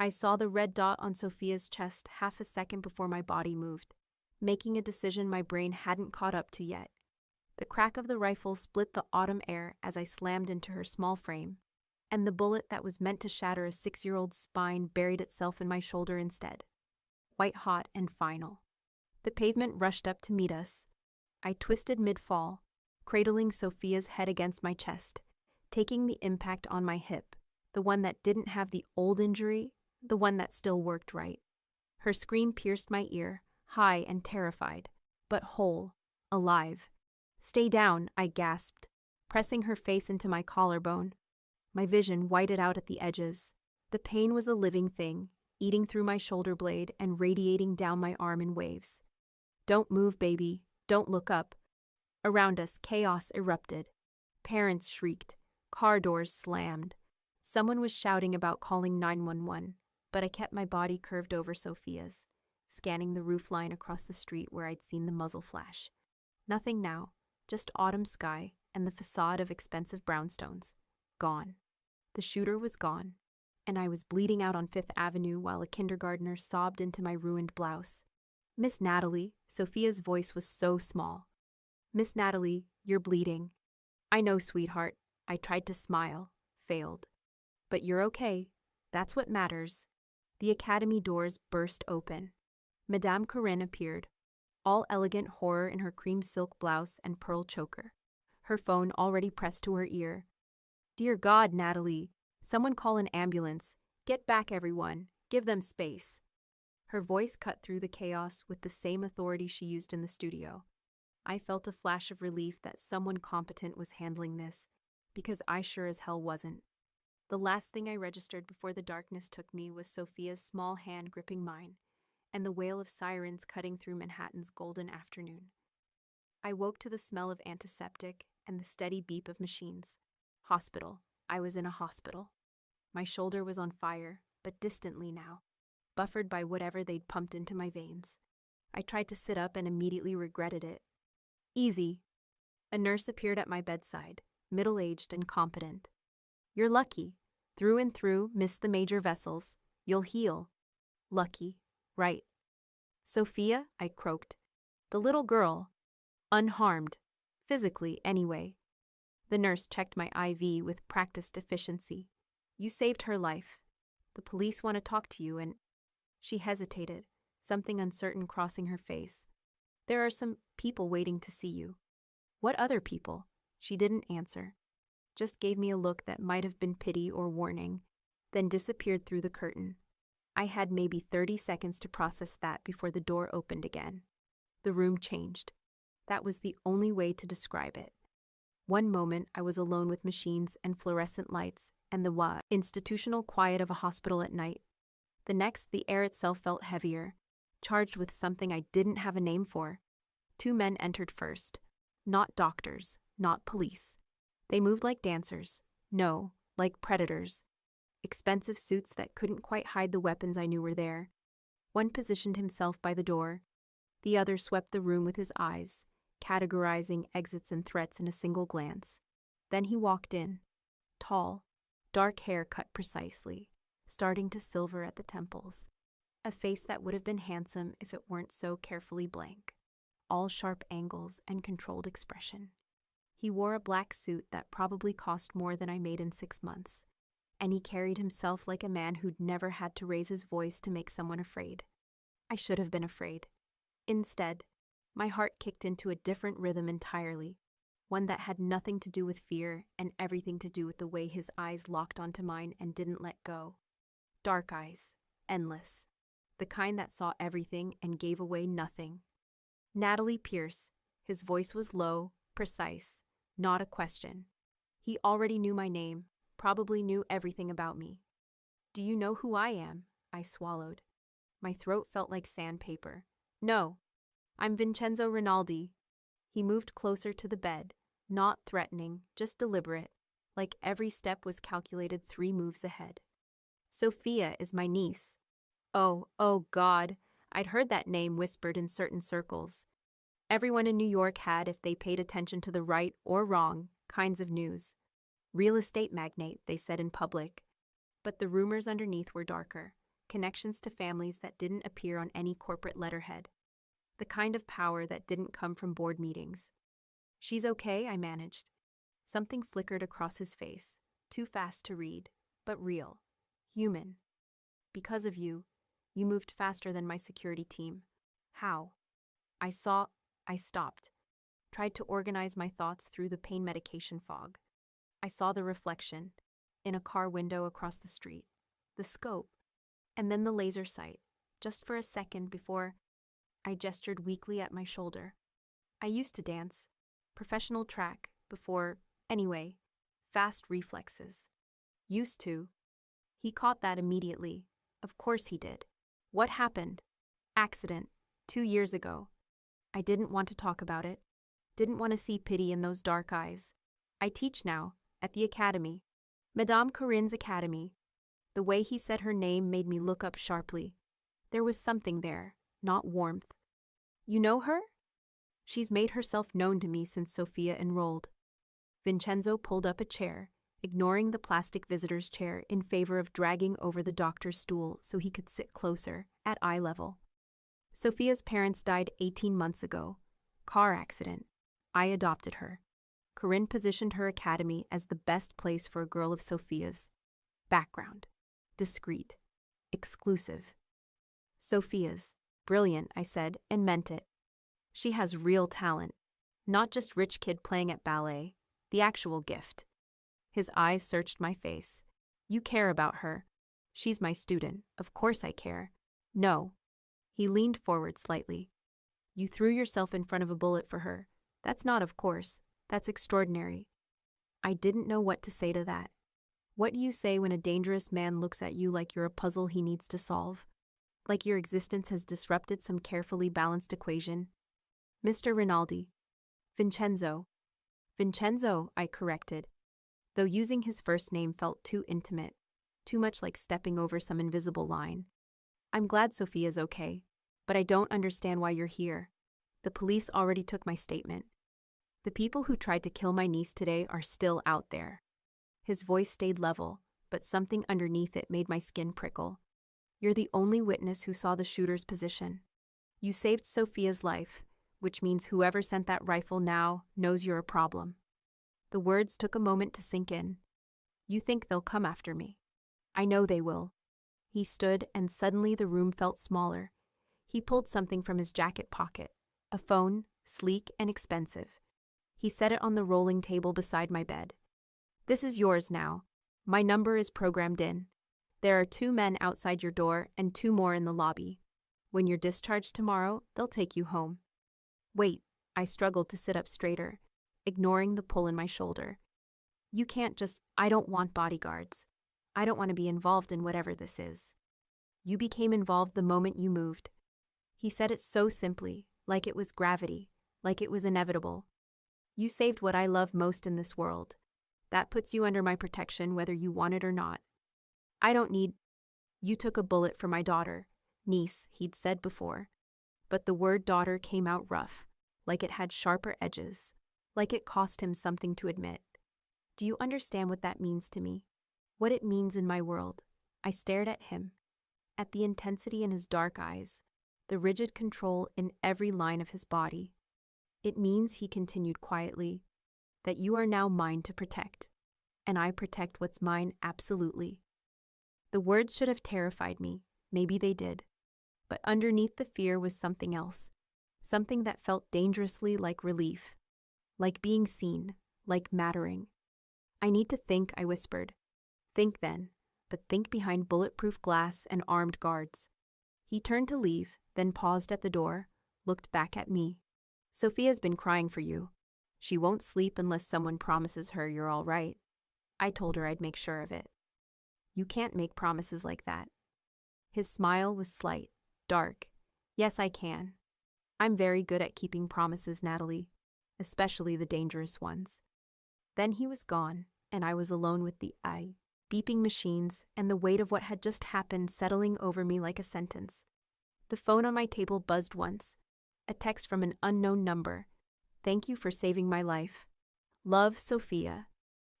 I saw the red dot on Sophia's chest half a second before my body moved, making a decision my brain hadn't caught up to yet. The crack of the rifle split the autumn air as I slammed into her small frame, and the bullet that was meant to shatter a 6-year-old's spine buried itself in my shoulder instead. White hot and final. The pavement rushed up to meet us. I twisted mid-fall, cradling Sophia's head against my chest, taking the impact on my hip, the one that didn't have the old injury, the one that still worked right. Her scream pierced my ear, high and terrified, but whole, alive. "Stay down," I gasped, pressing her face into my collarbone. My vision whited out at the edges. The pain was a living thing, eating through my shoulder blade and radiating down my arm in waves. "Don't move, baby. Don't look up." Around us, chaos erupted. Parents shrieked. Car doors slammed. Someone was shouting about calling 911, but I kept my body curved over Sophia's, scanning the roofline across the street where I'd seen the muzzle flash. Nothing now, just autumn sky and the facade of expensive brownstones. Gone. The shooter was gone, and I was bleeding out on Fifth Avenue while a kindergartner sobbed into my ruined blouse. "Miss Natalie," Sophia's voice was so small. "Miss Natalie, you're bleeding." "I know, sweetheart." I tried to smile, failed. "But you're okay. That's what matters." The academy doors burst open. Madame Corinne appeared, all elegant horror in her cream silk blouse and pearl choker, her phone already pressed to her ear. "Dear God, Natalie, someone call an ambulance. Get back, everyone. Give them space." Her voice cut through the chaos with the same authority she used in the studio. I felt a flash of relief that someone competent was handling this, because I sure as hell wasn't. The last thing I registered before the darkness took me was Sophia's small hand gripping mine, and the wail of sirens cutting through Manhattan's golden afternoon. I woke to the smell of antiseptic and the steady beep of machines. Hospital. I was in a hospital. My shoulder was on fire, but distantly now, buffered by whatever they'd pumped into my veins. I tried to sit up and immediately regretted it. "Easy." A nurse appeared at my bedside, middle-aged and competent. "You're lucky. Through and through, missed the major vessels. You'll heal." "Lucky. Right." "Sophia," I croaked. "The little girl. Unharmed. Physically, anyway." The nurse checked my IV with practiced efficiency. "You saved her life. The police want to talk to you and—" She hesitated, something uncertain crossing her face. "There are some people waiting to see you." "What other people?" She didn't answer, just gave me a look that might have been pity or warning, then disappeared through the curtain. I had maybe 30 seconds to process that before the door opened again. The room changed. That was the only way to describe it. One moment I was alone with machines and fluorescent lights and the institutional quiet of a hospital at night. The next, the air itself felt heavier, charged with something I didn't have a name for. 2 men entered first. Not doctors, not police. They moved like dancers. No, like predators. Expensive suits that couldn't quite hide the weapons I knew were there. One positioned himself by the door. The other swept the room with his eyes, categorizing exits and threats in a single glance. Then he walked in. Tall, dark hair cut precisely, starting to silver at the temples. A face that would have been handsome if it weren't so carefully blank. All sharp angles and controlled expression. He wore a black suit that probably cost more than I made in 6 months, and he carried himself like a man who'd never had to raise his voice to make someone afraid. I should have been afraid. Instead, my heart kicked into a different rhythm entirely, one that had nothing to do with fear and everything to do with the way his eyes locked onto mine and didn't let go. Dark eyes, endless, the kind that saw everything and gave away nothing. Natalie Pierce. His voice was low, precise, not a question. He already knew my name, probably knew everything about me. "Do you know who I am?" I swallowed. My throat felt like sandpaper. "No. I'm Vincenzo Rinaldi." He moved closer to the bed, not threatening, just deliberate, like every step was calculated 3 moves ahead. "Sophia is my niece." Oh God, I'd heard that name whispered in certain circles. Everyone in New York had, if they paid attention to the right or wrong kinds of news. Real estate magnate, they said in public. But the rumors underneath were darker. connections to families that didn't appear on any corporate letterhead, the kind of power that didn't come from board meetings. "She's okay," I managed. Something flickered across his face, too fast to read, but real, human. "Because of you, you moved faster than my security team." "How?" I stopped, tried to organize my thoughts through the pain medication fog. I saw the reflection, in a car window across the street, the scope, and then the laser sight, just for a second before I gestured weakly at my shoulder. I used to dance, professional track, before, anyway, fast reflexes. Used to. He caught that immediately. Of course he did. "What happened?" "Accident, 2 years ago." I didn't want to talk about it. Didn't want to see pity in those dark eyes. "I teach now, at the academy. Madame Corinne's academy." The way he said her name made me look up sharply. There was something there, not warmth. "You know her?" "She's made herself known to me since Sophia enrolled." Vincenzo pulled up a chair, ignoring the plastic visitor's chair in favor of dragging over the doctor's stool so he could sit closer, at eye level. "Sophia's parents died 18 months ago. Car accident. I adopted her. Corinne positioned her academy as the best place for a girl of Sophia's background. Discreet. Exclusive. Sophia's. Brilliant," I said, and meant it. "She has real talent. Not just rich kid playing at ballet. The actual gift." His eyes searched my face. "You care about her." "She's my student. Of course I care." "No." He leaned forward slightly. "You threw yourself in front of a bullet for her. That's not of course. That's extraordinary." I didn't know what to say to that. What do you say when a dangerous man looks at you like you're a puzzle he needs to solve? Like your existence has disrupted some carefully balanced equation? "Mr. Rinaldi." "Vincenzo." "Vincenzo," I corrected, though using his first name felt too intimate, too much like stepping over some invisible line. "I'm glad Sophia's okay, but I don't understand why you're here. The police already took my statement. The people who tried to kill my niece today are still out there." His voice stayed level, but something underneath it made my skin prickle. "You're the only witness who saw the shooter's position. You saved Sophia's life, which means whoever sent that rifle now knows you're a problem." The words took a moment to sink in. "You think they'll come after me?" "I know they will." He stood, and suddenly the room felt smaller. He pulled something from his jacket pocket, a phone, sleek and expensive. He set it on the rolling table beside my bed. "This is yours now. My number is programmed in. There are 2 men outside your door and 2 more in the lobby. When you're discharged tomorrow, they'll take you home." "Wait," I struggled to sit up straighter, ignoring the pull in my shoulder. "You can't just— I don't want bodyguards. I don't want to be involved in whatever this is." "You became involved the moment you moved." He said it so simply, like it was gravity, like it was inevitable. "You saved what I love most in this world. That puts you under my protection whether you want it or not. I don't need— You took a bullet for my daughter." Niece, he'd said before. But the word daughter came out rough, like it had sharper edges, like it cost him something to admit. "Do you understand what that means to me? What it means in my world?" I stared at him, at the intensity in his dark eyes, the rigid control in every line of his body. "It means," he continued quietly, "that you are now mine to protect, and I protect what's mine absolutely." The words should have terrified me, maybe they did, but underneath the fear was something else, something that felt dangerously like relief, like being seen, like mattering. "I need to think," I whispered. "Think then, but think behind bulletproof glass and armed guards." He turned to leave, then paused at the door, looked back at me. "Sophia's been crying for you. She won't sleep unless someone promises her you're all right." I told her I'd make sure of it. "You can't make promises like that." His smile was slight, dark. "Yes, I can. I'm very good at keeping promises, Natalie, especially the dangerous ones." Then he was gone, and I was alone with the beeping machines and the weight of what had just happened settling over me like a sentence. The phone on my table buzzed once. A text from an unknown number. "Thank you for saving my life. Love, Sophia."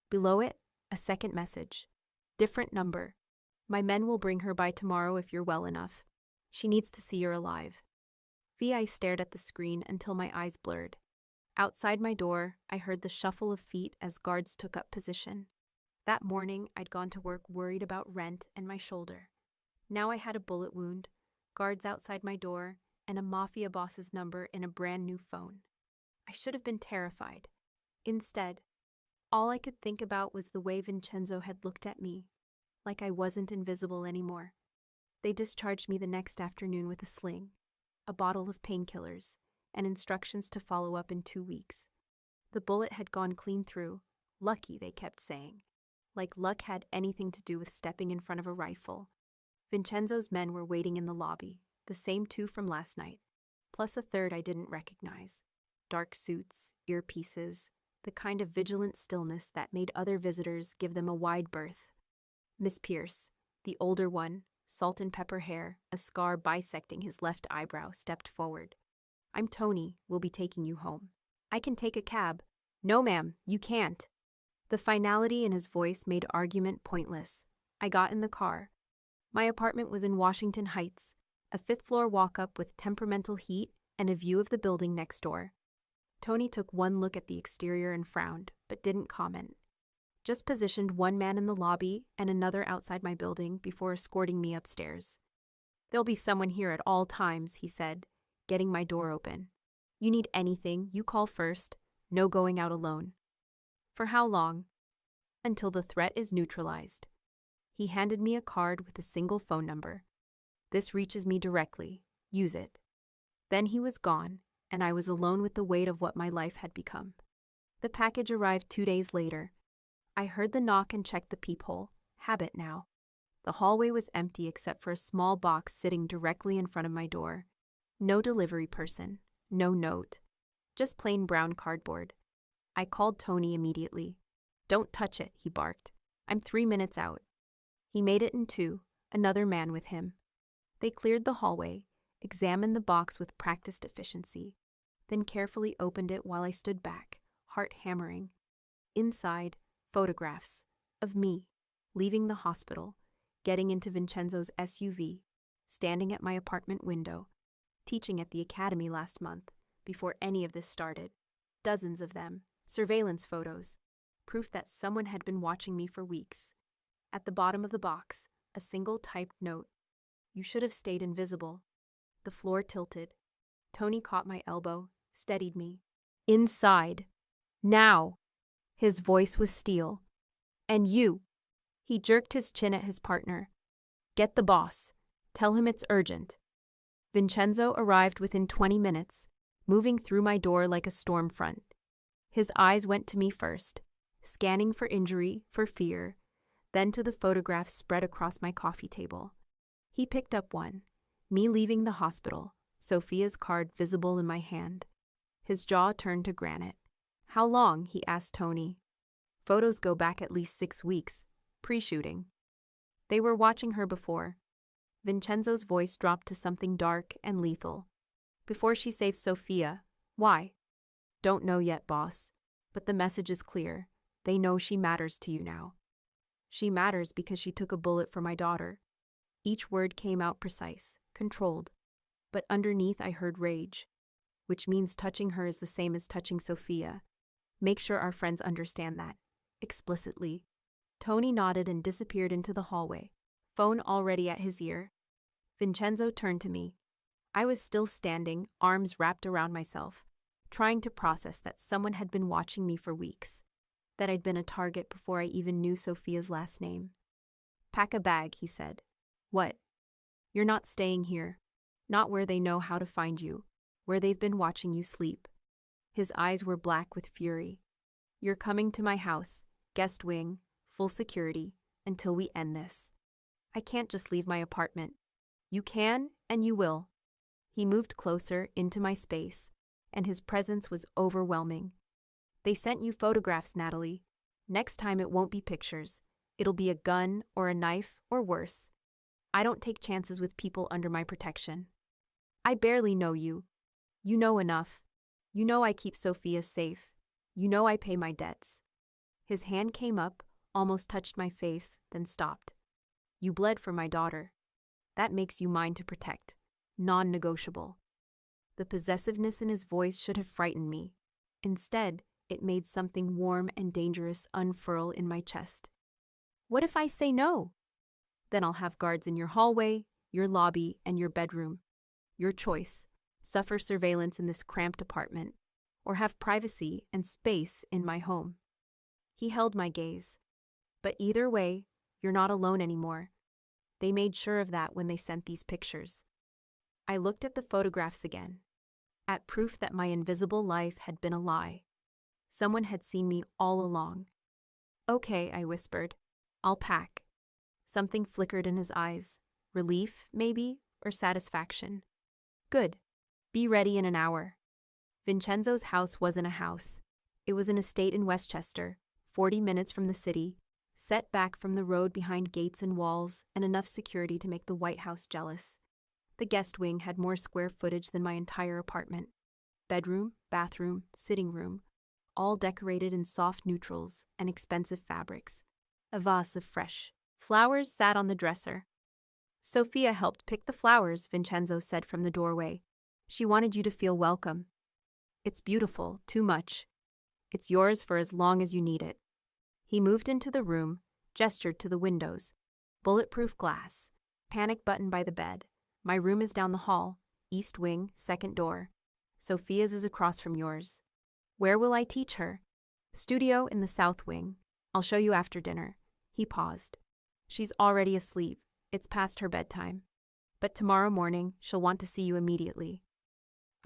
Below it, a second message. Different number. My men will bring her by tomorrow if you're well enough. She needs to see you're alive. Vi stared at the screen until my eyes blurred. Outside my door, I heard the shuffle of feet as guards took up position. That morning, I'd gone to work worried about rent and my shoulder. Now I had a bullet wound, guards outside my door, and a Mafia boss's number in a brand new phone. I should have been terrified. Instead, all I could think about was the way Vincenzo had looked at me, like I wasn't invisible anymore. They discharged me the next afternoon with a sling, a bottle of painkillers, and instructions to follow up in 2 weeks. The bullet had gone clean through. Lucky, they kept saying. Like luck had anything to do with stepping in front of a rifle. Vincenzo's men were waiting in the lobby, the same 2 from last night, plus a third I didn't recognize. Dark suits, earpieces, the kind of vigilant stillness that made other visitors give them a wide berth. Miss Pierce, the older one, salt and pepper hair, a scar bisecting his left eyebrow, stepped forward. "I'm Tony. We'll be taking you home." "I can take a cab." "No, ma'am, you can't." The finality in his voice made argument pointless. I got in the car. My apartment was in Washington Heights, a 5th-floor walk-up with temperamental heat and a view of the building next door. Tony took one look at the exterior and frowned, but didn't comment. Just positioned one man in the lobby and another outside my building before escorting me upstairs. "There'll be someone here at all times," he said, getting my door open. "You need anything, you call first. No going out alone." "For how long?" "Until the threat is neutralized." He handed me a card with a single phone number. "This reaches me directly. Use it." Then he was gone, and I was alone with the weight of what my life had become. The package arrived 2 days later. I heard the knock and checked the peephole. Habit now. The hallway was empty except for a small box sitting directly in front of my door. No delivery person. No note. Just plain brown cardboard. I called Tony immediately. "Don't touch it," he barked. "I'm 3 minutes out." He made it in 2, another man with him. They cleared the hallway, examined the box with practiced efficiency, then carefully opened it while I stood back, heart hammering. Inside, photographs of me, leaving the hospital, getting into Vincenzo's SUV, standing at my apartment window, teaching at the academy last month, before any of this started. Dozens of them, surveillance photos, proof that someone had been watching me for weeks. At the bottom of the box, a single typed note. "You should have stayed invisible." The floor tilted. Tony caught my elbow, steadied me. "Inside. Now." His voice was steel. "And you." He jerked his chin at his partner. "Get the boss. Tell him it's urgent." Vincenzo arrived within 20 minutes, moving through my door like a storm front. His eyes went to me first, scanning for injury, for fear, then to the photographs spread across my coffee table. He picked up one, me leaving the hospital, Sophia's card visible in my hand. His jaw turned to granite. "How long?" he asked Tony. "Photos go back at least 6 weeks, pre-shooting." They were watching her before. Vincenzo's voice dropped to something dark and lethal. "Before she saved Sophia. Why?" "Don't know yet, boss. But the message is clear. They know she matters to you now. She matters because she took a bullet for my daughter." Each word came out precise, controlled. But underneath I heard rage. "Which means touching her is the same as touching Sophia. Make sure our friends understand that." Explicitly. Tony nodded and disappeared into the hallway, phone already at his ear. Vincenzo turned to me. I was still standing, arms wrapped around myself, trying to process that someone had been watching me for weeks, that I'd been a target before I even knew Sophia's last name. "Pack a bag," he said. "What?" "You're not staying here. Not where they know how to find you, where they've been watching you sleep." His eyes were black with fury. "You're coming to my house, guest wing, full security, until we end this. I can't just leave my apartment. You can, and you will." He moved closer into my space, and his presence was overwhelming. "They sent you photographs, Natalie. Next time it won't be pictures. It'll be a gun or a knife or worse. I don't take chances with people under my protection. I barely know you. You know enough. You know I keep Sophia safe. You know I pay my debts." His hand came up, almost touched my face, then stopped. You bled for my daughter. That makes you mine to protect. Non-negotiable. The possessiveness in his voice should have frightened me. Instead, it made something warm and dangerous unfurl in my chest. What if I say no? Then I'll have guards in your hallway, your lobby, and your bedroom. Your choice. Suffer surveillance in this cramped apartment, or have privacy and space in my home. He held my gaze. But either way, you're not alone anymore. They made sure of that when they sent these pictures. I looked at the photographs again, at proof that my invisible life had been a lie. Someone had seen me all along. Okay, I whispered. I'll pack. Something flickered in his eyes. Relief, maybe, or satisfaction. Good. Be ready in an hour. Vincenzo's house wasn't a house. It was an estate in Westchester, 40 minutes from the city, set back from the road behind gates and walls and enough security to make the White House jealous. The guest wing had more square footage than my entire apartment. Bedroom, bathroom, sitting room, all decorated in soft neutrals and expensive fabrics. A vase of fresh flowers sat on the dresser. Sophia helped pick the flowers, Vincenzo said from the doorway. She wanted you to feel welcome. It's beautiful, too much. It's yours for as long as you need it. He moved into the room, gestured to the windows. Bulletproof glass. Panic button by the bed. My room is down the hall, east wing, second door. Sophia's is across from yours. Where will I teach her? Studio in the south wing. I'll show you after dinner. He paused. She's already asleep. It's past her bedtime. But tomorrow morning, she'll want to see you immediately.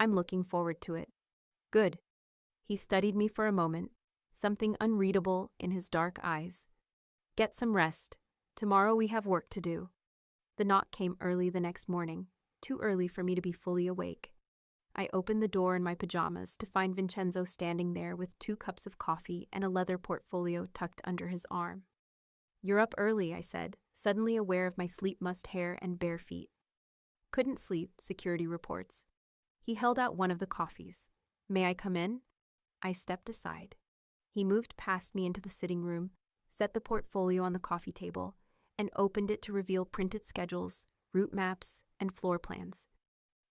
I'm looking forward to it. Good. He studied me for a moment, something unreadable in his dark eyes. Get some rest. Tomorrow we have work to do. The knock came early the next morning, too early for me to be fully awake. I opened the door in my pajamas to find Vincenzo standing there with 2 cups of coffee and a leather portfolio tucked under his arm. You're up early, I said, suddenly aware of my sleep-mussed hair and bare feet. Couldn't sleep, security reports. He held out one of the coffees. May I come in? I stepped aside. He moved past me into the sitting room, set the portfolio on the coffee table, and opened it to reveal printed schedules, route maps, and floor plans.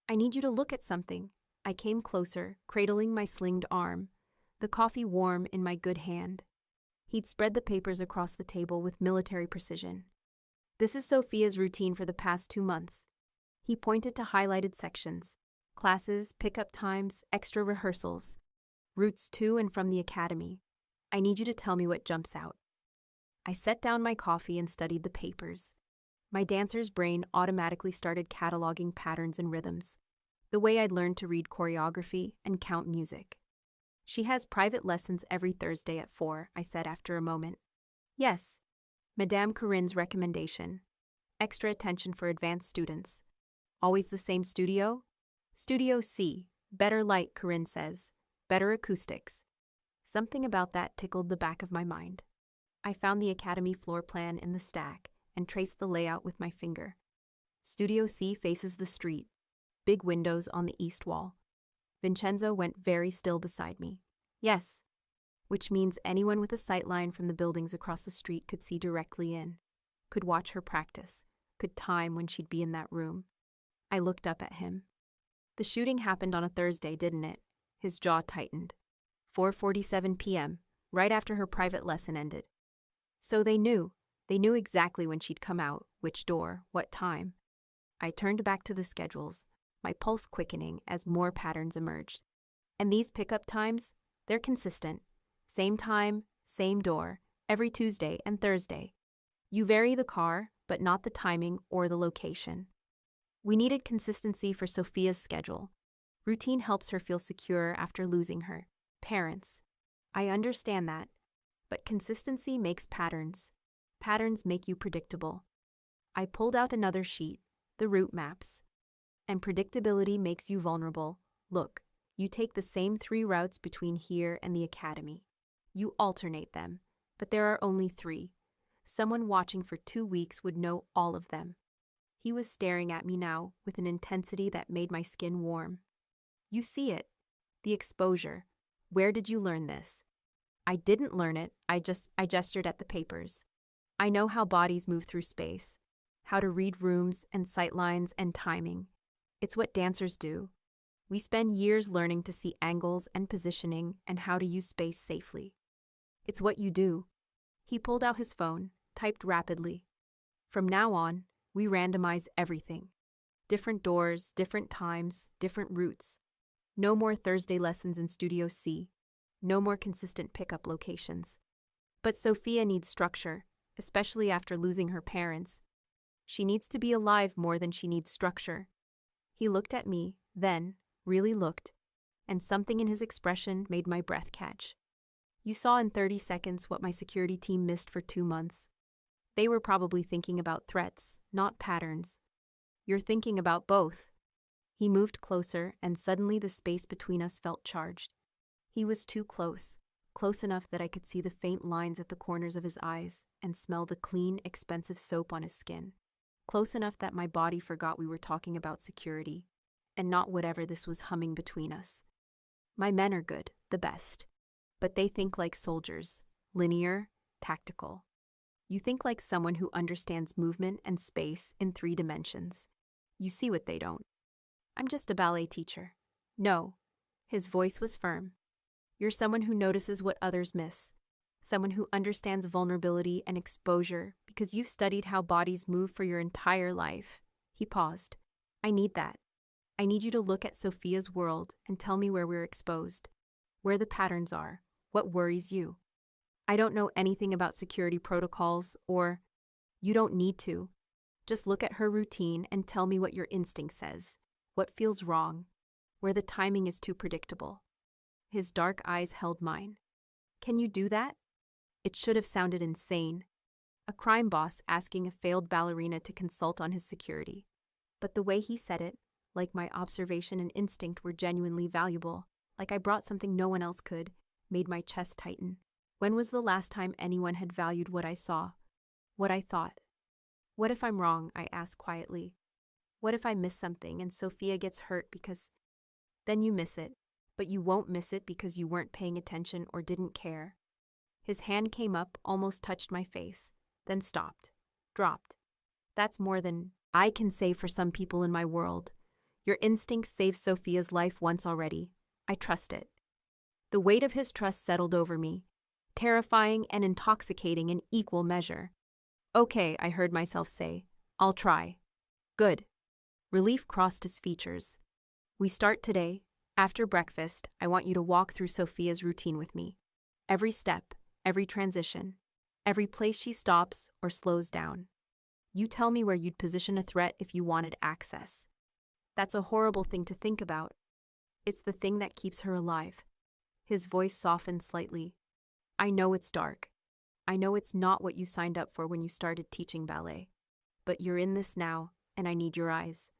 I need you to look at something. I came closer, cradling my slinged arm, the coffee warm in my good hand. He'd spread the papers across the table with military precision. This is Sophia's routine for the past 2 months. He pointed to highlighted sections, classes, pickup times, extra rehearsals, routes to and from the academy. I need you to tell me what jumps out. I set down my coffee and studied the papers. My dancer's brain automatically started cataloging patterns and rhythms, the way I'd learned to read choreography and count music. She has private lessons every Thursday at 4, I said after a moment. Yes, Madame Corinne's recommendation. Extra attention for advanced students. Always the same studio? Studio C. Better light, Corinne says. Better acoustics. Something about that tickled the back of my mind. I found the academy floor plan in the stack and traced the layout with my finger. Studio C faces the street. Big windows on the east wall. Vincenzo went very still beside me. Yes, which means anyone with a sightline from the buildings across the street could see directly in, could watch her practice, could time when she'd be in that room. I looked up at him. The shooting happened on a Thursday, didn't it? His jaw tightened. 4:47 p.m., right after her private lesson ended. So they knew exactly when she'd come out, which door, what time. I turned back to the schedules, my pulse quickening as more patterns emerged. And these pickup times, they're consistent. Same time, same door, every Tuesday and Thursday. You vary the car, but not the timing or the location. We needed consistency for Sophia's schedule. Routine helps her feel secure after losing her parents. I understand that. But consistency makes patterns. Patterns make you predictable. I pulled out another sheet, the route maps. And predictability makes you vulnerable. Look, you take the same 3 routes between here and the academy. You alternate them, but there are only 3. Someone watching for 2 weeks would know all of them. He was staring at me now with an intensity that made my skin warm. You see it. The exposure. Where did you learn this? I didn't learn it, I gestured at the papers. I know how bodies move through space. how to read rooms and sightlines and timing. It's what dancers do. We spend years learning to see angles and positioning and how to use space safely. It's what you do. He pulled out his phone, typed rapidly. From now on, we randomize everything. Different doors, different times, different routes. No more Thursday lessons in Studio C. No more consistent pickup locations. But Sophia needs structure, especially after losing her parents. She needs to be alive more than she needs structure. He looked at me, then, really looked, and something in his expression made my breath catch. You saw in 30 seconds what my security team missed for 2 months. They were probably thinking about threats, not patterns. You're thinking about both. He moved closer, and suddenly the space between us felt charged. He was too close, close enough that I could see the faint lines at the corners of his eyes and smell the clean, expensive soap on his skin. Close enough that my body forgot we were talking about security, and not whatever this was humming between us. My men are good, the best. But they think like soldiers, linear, tactical. You think like someone who understands movement and space in 3 dimensions. You see what they don't. I'm just a ballet teacher. No. His voice was firm. You're someone who notices what others miss. Someone who understands vulnerability and exposure because you've studied how bodies move for your entire life. He paused. I need that. I need you to look at Sophia's world and tell me where we're exposed, where the patterns are, what worries you. I don't know anything about security protocols or, you don't need to. Just look at her routine and tell me what your instinct says, what feels wrong, where the timing is too predictable. His dark eyes held mine. Can you do that? It should have sounded insane. A crime boss asking a failed ballerina to consult on his security. But the way he said it, like my observation and instinct were genuinely valuable, like I brought something no one else could, made my chest tighten. When was the last time anyone had valued what I saw, what I thought? What if I'm wrong, I asked quietly. What if I miss something and Sophia gets hurt because... Then you miss it, but you won't miss it because you weren't paying attention or didn't care. His hand came up, almost touched my face, then stopped, dropped. That's more than I can say for some people in my world. Your instinct saved Sophia's life once already. I trust it. The weight of his trust settled over me, terrifying and intoxicating in equal measure. Okay, I heard myself say. I'll try. Good. Relief crossed his features. We start today. After breakfast, I want you to walk through Sophia's routine with me. Every step, every transition, every place she stops or slows down. You tell me where you'd position a threat if you wanted access. That's a horrible thing to think about. It's the thing that keeps her alive. His voice softened slightly. I know it's dark. I know it's not what you signed up for when you started teaching ballet. But you're in this now, and I need your eyes.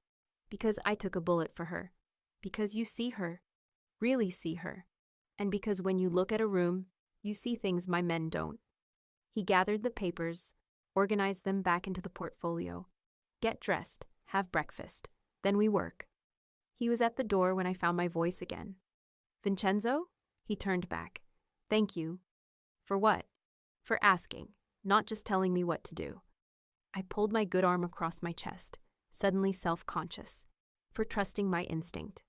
Because I took a bullet for her. Because you see her. Really see her. And because when you look at a room, you see things my men don't. He gathered the papers, organized them back into the portfolio. Get dressed, have breakfast. Then we work. He was at the door when I found my voice again. Vincenzo? He turned back. Thank you. For what? For asking, not just telling me what to do. I pulled my good arm across my chest, suddenly self-conscious. For trusting my instinct.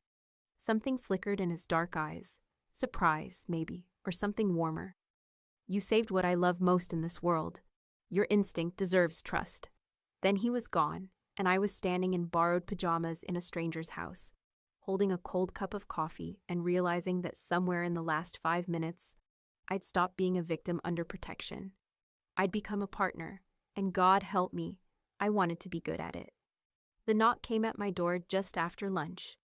Something flickered in his dark eyes. Surprise, maybe, or something warmer. You saved what I love most in this world. Your instinct deserves trust. Then he was gone, and I was standing in borrowed pajamas in a stranger's house, holding a cold cup of coffee and realizing that somewhere in the last 5 minutes, I'd stopped being a victim under protection. I'd become a partner, and God help me, I wanted to be good at it. The knock came at my door just after lunch.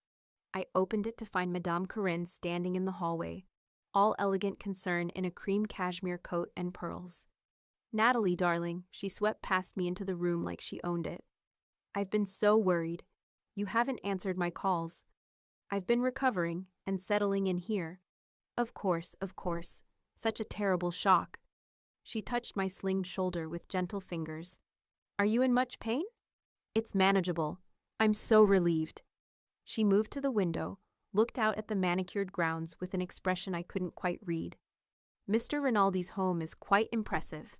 I opened it to find Madame Corinne standing in the hallway, all elegant concern in a cream cashmere coat and pearls. Natalie, darling, she swept past me into the room like she owned it. I've been so worried. You haven't answered my calls. I've been recovering and settling in here. Of course. Such a terrible shock. She touched my slinged shoulder with gentle fingers. Are you in much pain? It's manageable. I'm so relieved. She moved to the window, looked out at the manicured grounds with an expression I couldn't quite read. Mr. Rinaldi's home is quite impressive.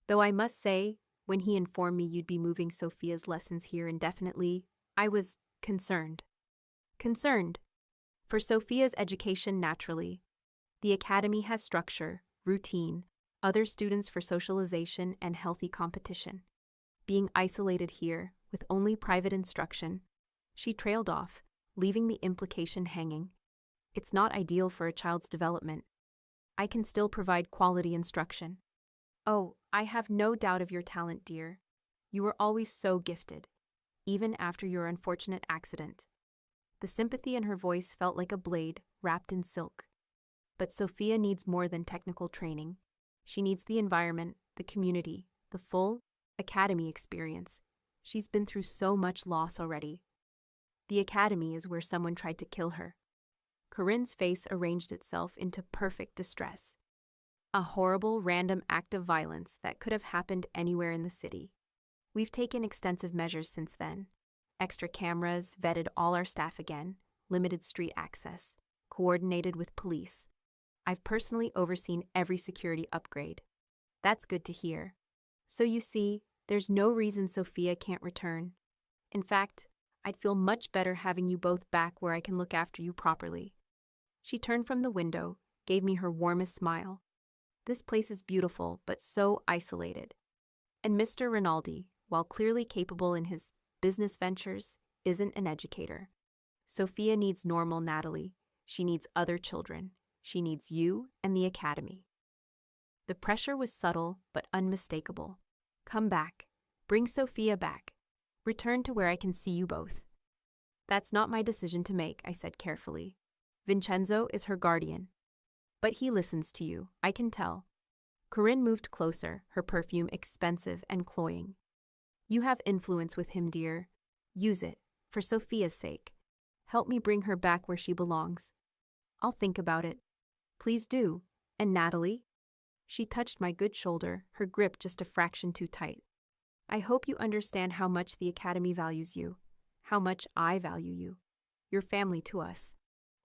Though I must say, When he informed me you'd be moving Sophia's lessons here indefinitely, I was concerned. Concerned. For Sophia's education, naturally. The academy has structure, routine, other students for socialization and healthy competition. Being isolated here, with only private instruction, she trailed off, leaving the implication hanging. It's not ideal for a child's development. I can still provide quality instruction. Oh, I have no doubt of your talent, dear. You were always so gifted, even after your unfortunate accident. The sympathy in her voice felt like a blade wrapped in silk. But Sophia needs more than technical training. She needs the environment, the community, the full academy experience. She's been through so much loss already. The academy is where someone tried to kill her. Corinne's face arranged itself into perfect distress. A horrible, random act of violence that could have happened anywhere in the city. We've taken extensive measures since then. Extra cameras, vetted all our staff again, limited street access, coordinated with police. I've personally overseen every security upgrade. That's good to hear. So you see, there's no reason Sophia can't return. In fact, I'd feel much better having you both back where I can look after you properly. She turned from the window, gave me her warmest smile. This place is beautiful, but so isolated. And Mr. Rinaldi, while clearly capable in his business ventures, isn't an educator. Sophia needs normal Natalie. She needs other children. She needs you and the academy. The pressure was subtle but unmistakable. Come back. Bring Sophia back. Return to where I can see you both. That's not my decision to make, I said carefully. Vincenzo is her guardian. But he listens to you, I can tell. Corinne moved closer, her perfume expensive and cloying. You have influence with him, dear. Use it, for Sophia's sake. Help me bring her back where she belongs. I'll think about it. Please do. And Natalie? She touched my good shoulder, her grip just a fraction too tight. I hope you understand how much the academy values you, how much I value you. You're family to us.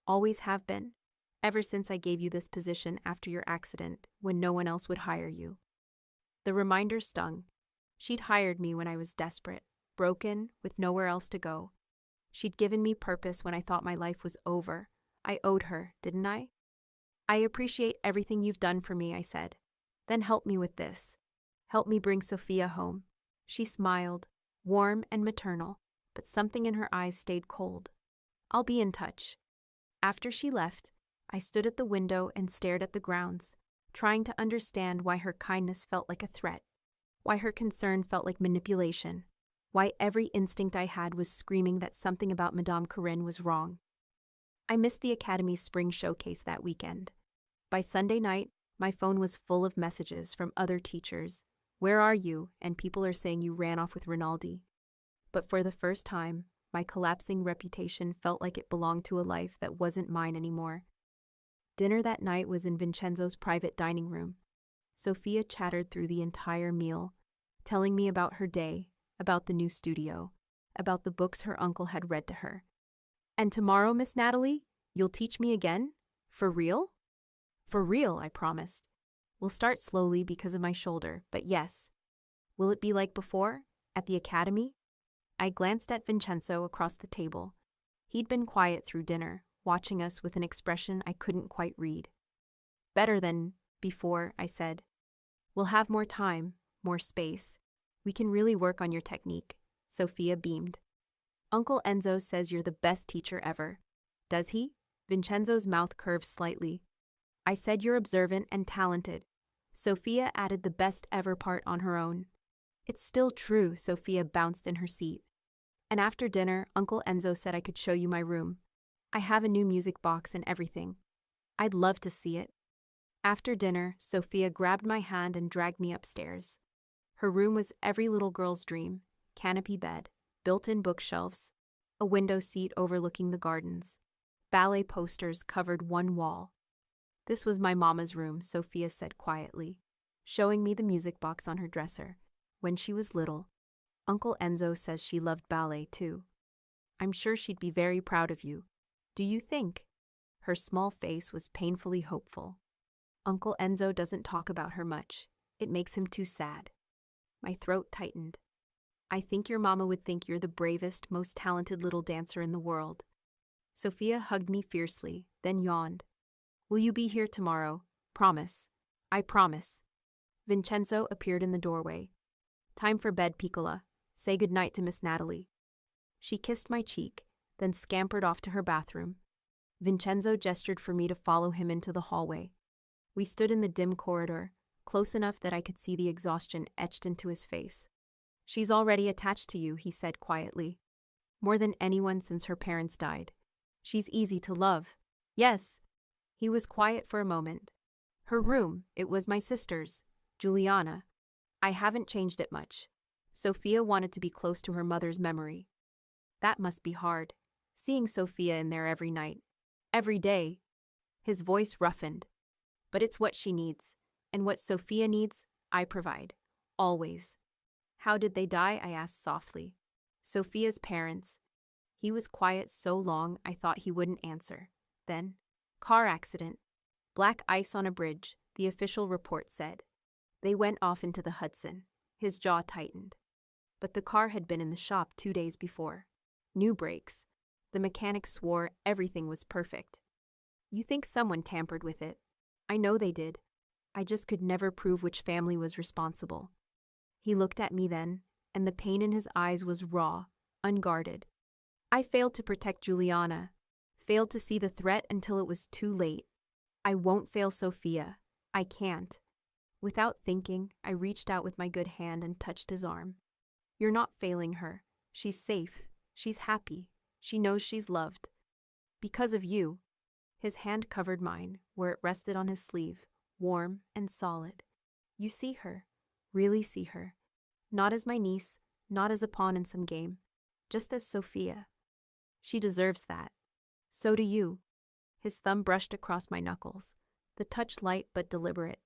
Always have been, ever since I gave you this position after your accident when no one else would hire you. The reminder stung. She'd hired me when I was desperate, broken, with nowhere else to go. She'd given me purpose when I thought my life was over. I owed her, didn't I? I appreciate everything you've done for me, I said. Then help me with this. Help me bring Sophia home. She smiled, warm and maternal, but something in her eyes stayed cold. I'll be in touch. After she left, I stood at the window and stared at the grounds, trying to understand why her kindness felt like a threat, why her concern felt like manipulation, why every instinct I had was screaming that something about Madame Corinne was wrong. I missed the Academy's spring showcase that weekend. By Sunday night, my phone was full of messages from other teachers. Where are you? And people are saying you ran off with Rinaldi. But for the first time, my collapsing reputation felt like it belonged to a life that wasn't mine anymore. Dinner that night was in Vincenzo's private dining room. Sophia chattered through the entire meal, telling me about her day, about the new studio, about the books her uncle had read to her. And tomorrow, Miss Natalie, you'll teach me again? For real? For real, I promised. We'll start slowly because of my shoulder, but yes. Will it be like before, at the academy? I glanced at Vincenzo across the table. He'd been quiet through dinner, watching us with an expression I couldn't quite read. Better than before, I said. We'll have more time, more space. We can really work on your technique. Sophia beamed. Uncle Enzo says you're the best teacher ever. Does he? Vincenzo's mouth curved slightly. I said you're observant and talented. Sophia added the best ever part on her own. It's still true, Sophia bounced in her seat. And after dinner, Uncle Enzo said I could show you my room. I have a new music box and everything. I'd love to see it. After dinner, Sophia grabbed my hand and dragged me upstairs. Her room was every little girl's dream. Canopy bed, built-in bookshelves, a window seat overlooking the gardens. Ballet posters covered one wall. This was my mama's room, Sophia said quietly, showing me the music box on her dresser. When she was little, Uncle Enzo says she loved ballet too. I'm sure she'd be very proud of you. Do you think? Her small face was painfully hopeful. Uncle Enzo doesn't talk about her much. It makes him too sad. My throat tightened. I think your mama would think you're the bravest, most talented little dancer in the world. Sophia hugged me fiercely, then yawned. Will you be here tomorrow? Promise. I promise. Vincenzo appeared in the doorway. Time for bed, Piccola. Say goodnight to Miss Natalie. She kissed my cheek, then scampered off to her bathroom. Vincenzo gestured for me to follow him into the hallway. We stood in the dim corridor, close enough that I could see the exhaustion etched into his face. She's already attached to you, he said quietly. More than anyone since her parents died. She's easy to love. Yes. He was quiet for a moment. Her room, it was my sister's, Juliana. I haven't changed it much. Sophia wanted to be close to her mother's memory. That must be hard, seeing Sophia in there every night. Every day. His voice roughened. But it's what she needs, and what Sophia needs, I provide. Always. How did they die? I asked softly. Sophia's parents. He was quiet so long I thought he wouldn't answer. Then, car accident. Black ice on a bridge, the official report said. They went off into the Hudson. His jaw tightened. But the car had been in the shop 2 days before. New brakes. The mechanic swore everything was perfect. You think someone tampered with it? I know they did. I just could never prove which family was responsible. He looked at me then, and the pain in his eyes was raw, unguarded. I failed to protect Juliana, failed to see the threat until it was too late. I won't fail Sophia. I can't. Without thinking, I reached out with my good hand and touched his arm. You're not failing her. She's safe. She's happy. She knows she's loved. Because of you. His hand covered mine, where it rested on his sleeve, warm and solid. You see her. Really see her. Not as my niece, not as a pawn in some game. Just as Sophia. She deserves that. So do you. His thumb brushed across my knuckles, the touch light but deliberate.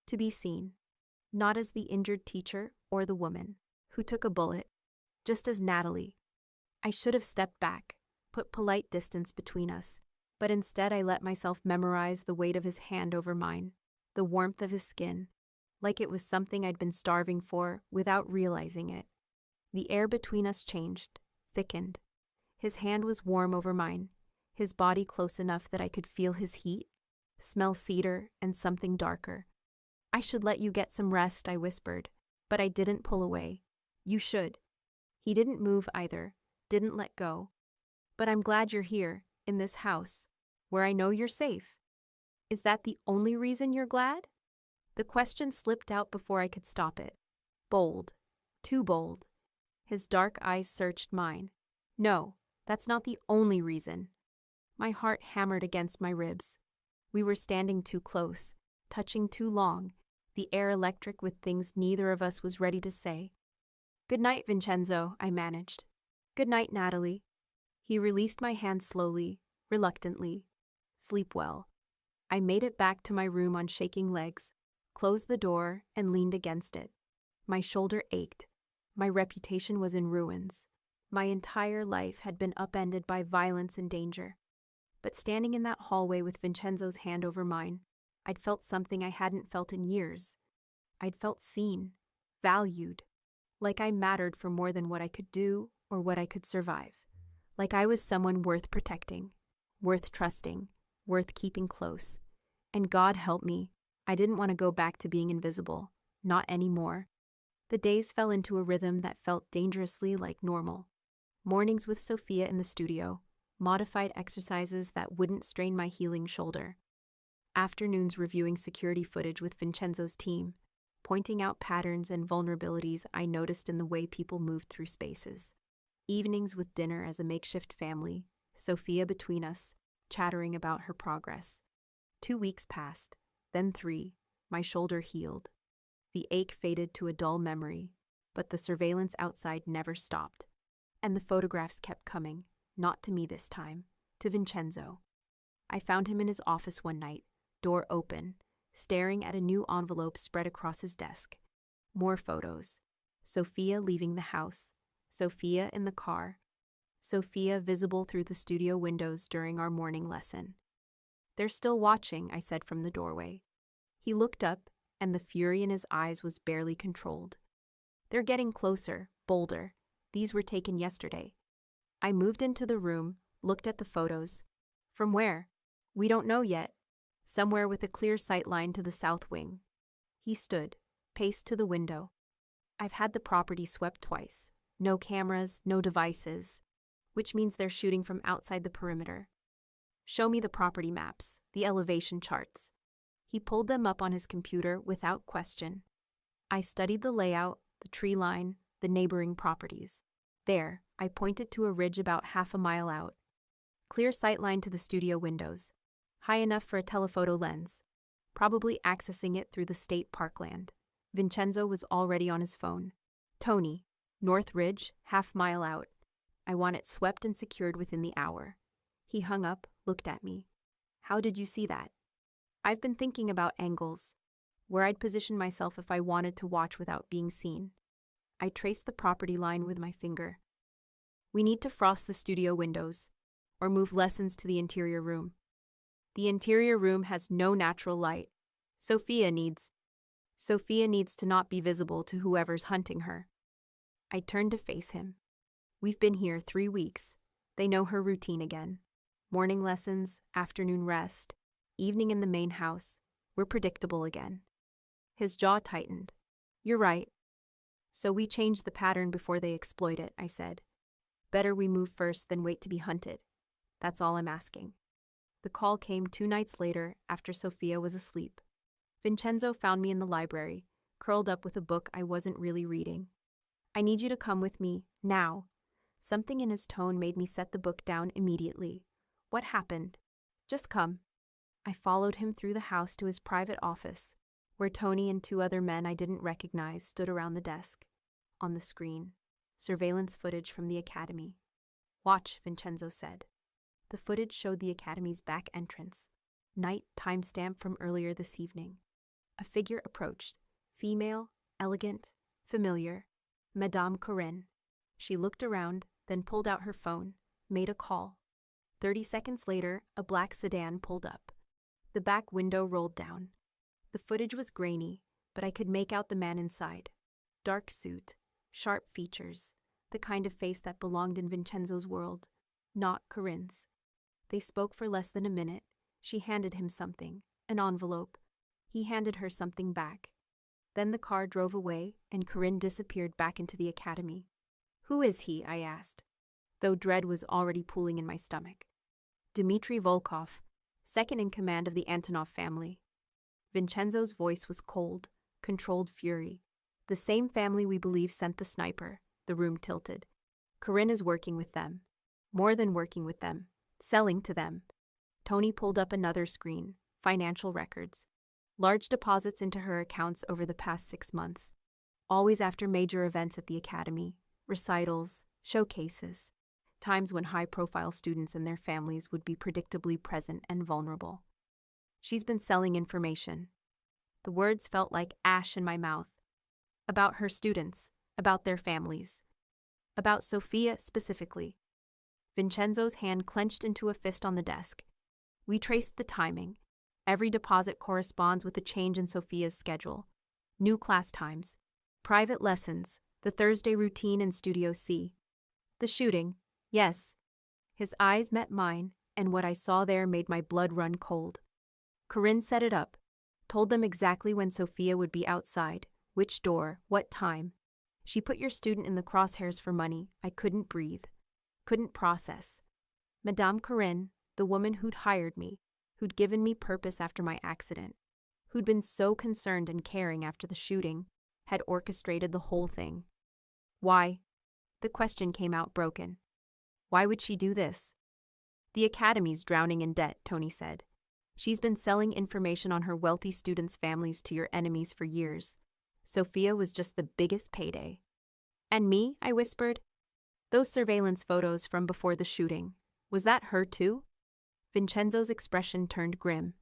To be seen. Not as the injured teacher or the woman who took a bullet. Just as Natalie. I should have stepped back, put polite distance between us, but instead I let myself memorize the weight of his hand over mine, the warmth of his skin, like it was something I'd been starving for without realizing it. The air between us changed, thickened. His hand was warm over mine, his body close enough that I could feel his heat, smell cedar and something darker. I should let you get some rest, I whispered, but I didn't pull away. You should. He didn't move either, didn't let go. But I'm glad you're here, in this house, where I know you're safe. Is that the only reason you're glad? The question slipped out before I could stop it. Bold. Too bold. His dark eyes searched mine. No, that's not the only reason. My heart hammered against my ribs. We were standing too close, touching too long, the air electric with things neither of us was ready to say. Good night, Vincenzo, I managed. Good night, Natalie. He released my hand slowly, reluctantly. Sleep well. I made it back to my room on shaking legs, closed the door, and leaned against it. My shoulder ached. My reputation was in ruins. My entire life had been upended by violence and danger. But standing in that hallway with Vincenzo's hand over mine, I'd felt something I hadn't felt in years. I'd felt seen, valued, like I mattered for more than what I could do or what I could survive. Like I was someone worth protecting, worth trusting, worth keeping close. And God help me, I didn't want to go back to being invisible, not anymore. The days fell into a rhythm that felt dangerously like normal. Mornings with Sophia in the studio, modified exercises that wouldn't strain my healing shoulder. Afternoons reviewing security footage with Vincenzo's team, pointing out patterns and vulnerabilities I noticed in the way people moved through spaces. Evenings with dinner as a makeshift family, Sophia between us, chattering about her progress. 2 weeks passed, then 3, my shoulder healed. The ache faded to a dull memory, but the surveillance outside never stopped. And the photographs kept coming, not to me this time, to Vincenzo. I found him in his office one night, door open, staring at a new envelope spread across his desk. More photos. Sophia leaving the house. Sophia in the car. Sophia visible through the studio windows during our morning lesson. They're still watching, I said from the doorway. He looked up, and the fury in his eyes was barely controlled. They're getting closer, bolder. These were taken yesterday. I moved into the room, looked at the photos. From where? We don't know yet. Somewhere with a clear sight line to the south wing. He stood, paced to the window. I've had the property swept twice. No cameras, no devices. Which means they're shooting from outside the perimeter. Show me the property maps, the elevation charts. He pulled them up on his computer without question. I studied the layout, the tree line, the neighboring properties. There, I pointed to a ridge about half a mile out. Clear sightline to the studio windows. High enough for a telephoto lens. Probably accessing it through the state parkland. Vincenzo was already on his phone. Tony, North Ridge, half mile out. I want it swept and secured within the hour. He hung up, looked at me. How did you see that? I've been thinking about angles. Where I'd position myself if I wanted to watch without being seen. I traced the property line with my finger. We need to frost the studio windows, or move lessons to the interior room. The interior room has no natural light. Sophia needs to not be visible to whoever's hunting her. I turned to face him. We've been here 3 weeks. They know her routine again. Morning lessons, afternoon rest, evening in the main house. We're predictable again. His jaw tightened. You're right. So we changed the pattern before they exploit it, I said. Better we move first than wait to be hunted. That's all I'm asking. The call came 2 nights later after Sophia was asleep. Vincenzo found me in the library, curled up with a book I wasn't really reading. I need you to come with me, now. Something in his tone made me set the book down immediately. What happened? Just come. I followed him through the house to his private office, where Tony and 2 other men I didn't recognize stood around the desk. On the screen, surveillance footage from the academy. Watch, Vincenzo said. The footage showed the academy's back entrance. Night timestamp from earlier this evening. A figure approached. Female, elegant, familiar. Madame Corinne. She looked around, then pulled out her phone, made a call. 30 seconds later, a black sedan pulled up. The back window rolled down. The footage was grainy, but I could make out the man inside. Dark suit, sharp features, the kind of face that belonged in Vincenzo's world, not Corinne's. They spoke for less than a minute. She handed him something, an envelope. He handed her something back. Then the car drove away, and Corinne disappeared back into the academy. Who is he? I asked, though dread was already pooling in my stomach. Dmitry Volkov, second in command of the Antonov family. Vincenzo's voice was cold, controlled fury. The same family we believe sent the sniper. The room tilted. Corinne is working with them. More than working with them. Selling to them. Tony pulled up another screen. Financial records. Large deposits into her accounts over the past 6 months. Always after major events at the academy. Recitals, showcases. Times when high-profile students and their families would be predictably present and vulnerable. She's been selling information. The words felt like ash in my mouth. About her students, about their families. About Sophia specifically. Vincenzo's hand clenched into a fist on the desk. We traced the timing. Every deposit corresponds with a change in Sophia's schedule. New class times. Private lessons. The Thursday routine in Studio C. The shooting. Yes. His eyes met mine, and what I saw there made my blood run cold. Corinne set it up. Told them exactly when Sophia would be outside. Which door, what time. She put your student in the crosshairs for money. I couldn't breathe. Couldn't process. Madame Corinne, the woman who'd hired me, who'd given me purpose after my accident, who'd been so concerned and caring after the shooting, had orchestrated the whole thing. Why? The question came out broken. Why would she do this? The academy's drowning in debt, Tony said. She's been selling information on her wealthy students' families to your enemies for years. Sophia was just the biggest payday. And me? I whispered. Those surveillance photos from before the shooting, was that her too? Vincenzo's expression turned grim.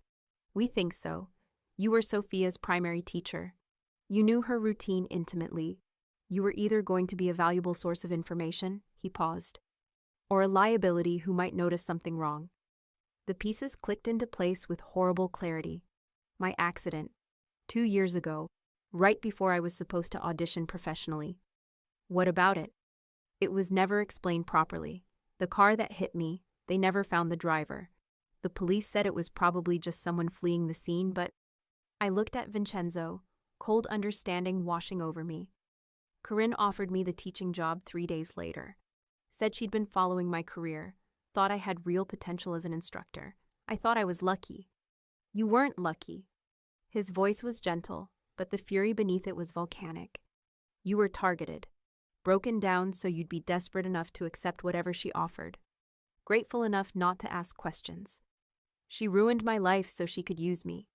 We think so. You were Sophia's primary teacher. You knew her routine intimately. You were either going to be a valuable source of information, he paused, or a liability who might notice something wrong. The pieces clicked into place with horrible clarity. My accident, 2 years ago, right before I was supposed to audition professionally. What about it? It was never explained properly. The car that hit me, they never found the driver. The police said it was probably just someone fleeing the scene, but I looked at Vincenzo, cold understanding washing over me. Corinne offered me the teaching job 3 days later. Said she'd been following my career, thought I had real potential as an instructor. I thought I was lucky. You weren't lucky. His voice was gentle, but the fury beneath it was volcanic. You were targeted, broken down so you'd be desperate enough to accept whatever she offered, grateful enough not to ask questions. She ruined my life so she could use me.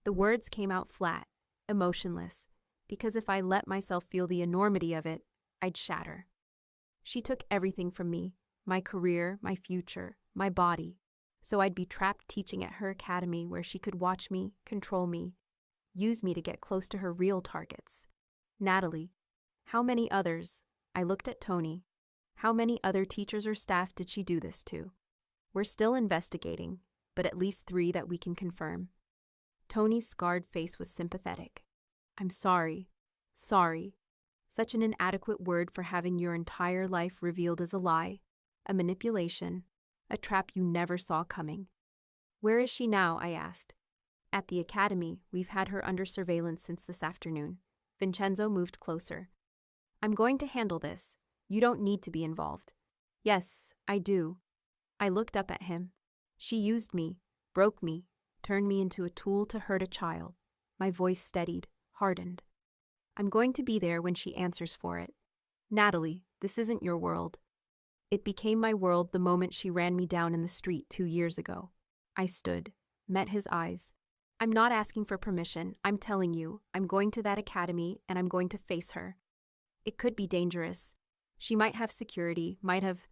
The words came out flat, emotionless, because if I let myself feel the enormity of it, I'd shatter. She took everything from me, my career, my future, my body, so I'd be trapped teaching at her academy where she could watch me, control me, use me to get close to her real targets. Natalie, how many others, I looked at Tony, how many other teachers or staff did she do this to? We're still investigating, but at least 3 that we can confirm. Tony's scarred face was sympathetic. I'm sorry. Sorry. Such an inadequate word for having your entire life revealed as a lie, a manipulation, a trap you never saw coming. Where is she now? I asked. At the academy, we've had her under surveillance since this afternoon. Vincenzo moved closer. I'm going to handle this. You don't need to be involved. Yes, I do. I looked up at him. She used me, broke me, turned me into a tool to hurt a child. My voice steadied, hardened. I'm going to be there when she answers for it. Natalie, this isn't your world. It became my world the moment she ran me down in the street 2 years ago. I stood, met his eyes. I'm not asking for permission. I'm telling you, I'm going to that academy and I'm going to face her. It could be dangerous. She might have security, might have...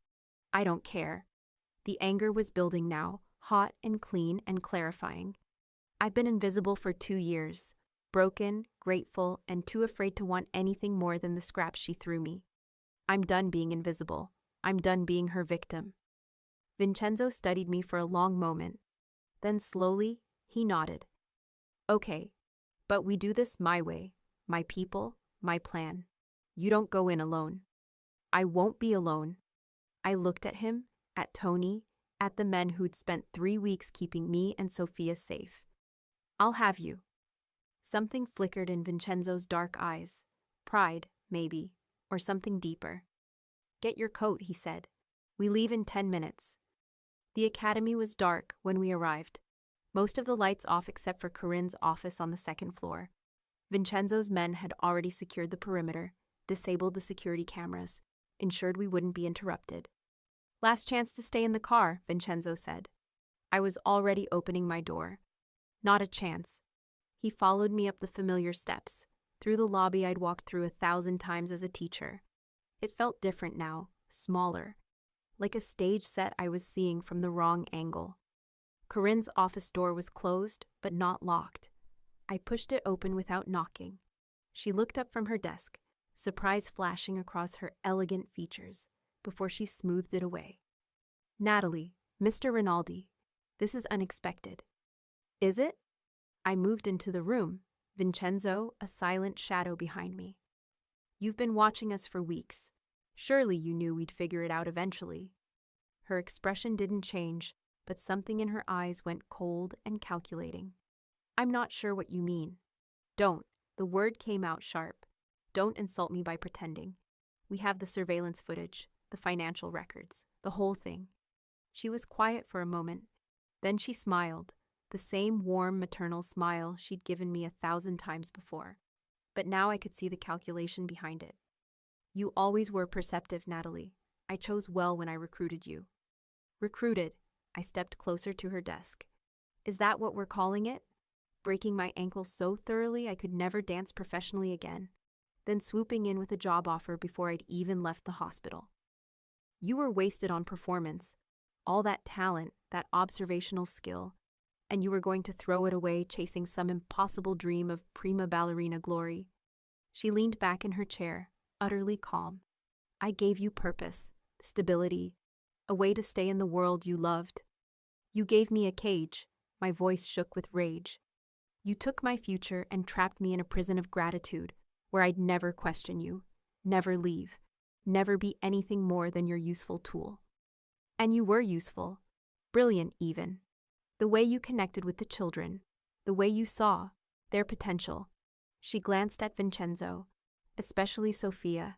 I don't care. The anger was building now, hot and clean and clarifying. I've been invisible for 2 years, broken, grateful, and too afraid to want anything more than the scraps she threw me. I'm done being invisible. I'm done being her victim. Vincenzo studied me for a long moment. Then slowly, he nodded. Okay, but we do this my way, my people, my plan. You don't go in alone. I won't be alone. I looked at him, at Tony, at the men who'd spent 3 weeks keeping me and Sophia safe. I'll have you. Something flickered in Vincenzo's dark eyes. Pride, maybe, or something deeper. Get your coat, he said. We leave in 10 minutes. The academy was dark when we arrived. Most of the lights off except for Corinne's office on the 2nd floor. Vincenzo's men had already secured the perimeter, disabled the security cameras, ensured we wouldn't be interrupted. Last chance to stay in the car, Vincenzo said. I was already opening my door. Not a chance. He followed me up the familiar steps, through the lobby I'd walked through 1,000 times as a teacher. It felt different now, smaller, like a stage set I was seeing from the wrong angle. Corinne's office door was closed, but not locked. I pushed it open without knocking. She looked up from her desk, surprise flashing across her elegant features, before she smoothed it away. Natalie, Mr. Rinaldi, this is unexpected. Is it? I moved into the room, Vincenzo, a silent shadow behind me. You've been watching us for weeks. Surely you knew we'd figure it out eventually. Her expression didn't change, but something in her eyes went cold and calculating. I'm not sure what you mean. Don't. The word came out sharp. Don't insult me by pretending. We have the surveillance footage, the financial records, the whole thing. She was quiet for a moment. Then she smiled, the same warm maternal smile she'd given me 1,000 times before. But now I could see the calculation behind it. You always were perceptive, Natalie. I chose well when I recruited you. Recruited. I stepped closer to her desk. Is that what we're calling it? Breaking my ankle so thoroughly I could never dance professionally again, then swooping in with a job offer before I'd even left the hospital. You were wasted on performance, all that talent, that observational skill, and you were going to throw it away chasing some impossible dream of prima ballerina glory. She leaned back in her chair, utterly calm. I gave you purpose, stability, a way to stay in the world you loved. You gave me a cage. My voice shook with rage. You took my future and trapped me in a prison of gratitude where I'd never question you, never leave, never be anything more than your useful tool. And you were useful, brilliant even. The way you connected with the children, the way you saw their potential. She glanced at Vincenzo, especially Sophia.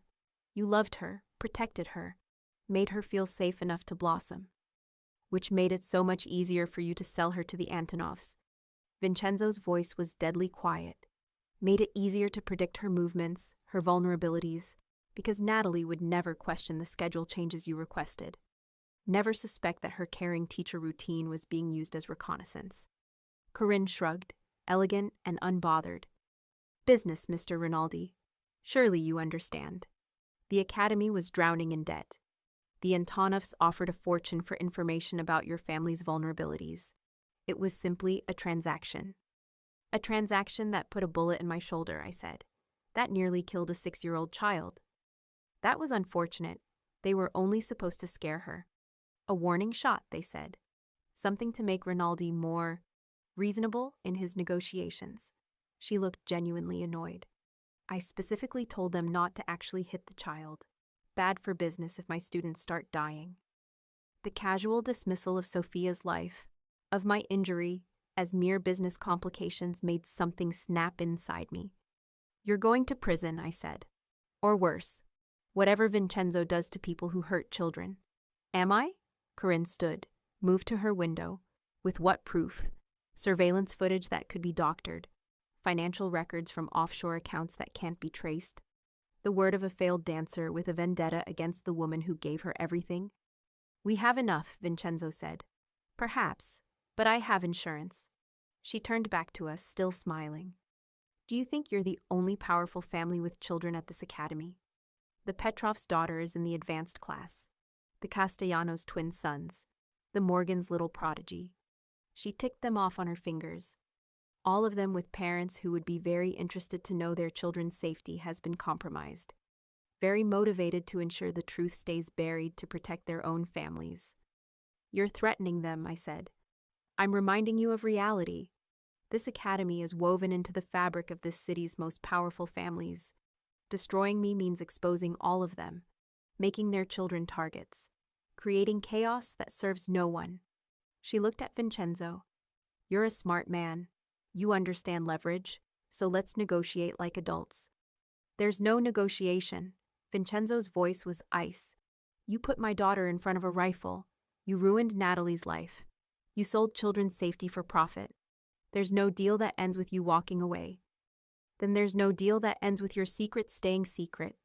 You loved her, protected her, made her feel safe enough to blossom, which made it so much easier for you to sell her to the Antonovs. Vincenzo's voice was deadly quiet, made it easier to predict her movements, her vulnerabilities, because Natalie would never question the schedule changes you requested, never suspect that her caring teacher routine was being used as reconnaissance. Corinne shrugged, elegant and unbothered. Business, Mr. Rinaldi. Surely you understand. The academy was drowning in debt. The Antonovs offered a fortune for information about your family's vulnerabilities. It was simply a transaction. A transaction that put a bullet in my shoulder, I said. That nearly killed a 6-year-old child. That was unfortunate. They were only supposed to scare her. A warning shot, they said. Something to make Rinaldi more reasonable in his negotiations. She looked genuinely annoyed. I specifically told them not to actually hit the child. Bad for business if my students start dying. The casual dismissal of Sophia's life, of my injury, as mere business complications made something snap inside me. You're going to prison, I said. Or worse. Whatever Vincenzo does to people who hurt children. Am I? Corinne stood, moved to her window. With what proof? Surveillance footage that could be doctored. Financial records from offshore accounts that can't be traced. The word of a failed dancer with a vendetta against the woman who gave her everything. We have enough, Vincenzo said. Perhaps, but I have insurance. She turned back to us, still smiling. Do you think you're the only powerful family with children at this academy? The Petrov's daughter is in the advanced class. The Castellanos' twin sons. The Morgans' little prodigy. She ticked them off on her fingers. All of them with parents who would be very interested to know their children's safety has been compromised. Very motivated to ensure the truth stays buried to protect their own families. You're threatening them, I said. I'm reminding you of reality. This academy is woven into the fabric of this city's most powerful families. Destroying me means exposing all of them, making their children targets, creating chaos that serves no one. She looked at Vincenzo. You're a smart man. You understand leverage, so let's negotiate like adults. There's no negotiation. Vincenzo's voice was ice. You put my daughter in front of a rifle. You ruined Natalie's life. You sold children's safety for profit. There's no deal that ends with you walking away. Then there's no deal that ends with your secret staying secret.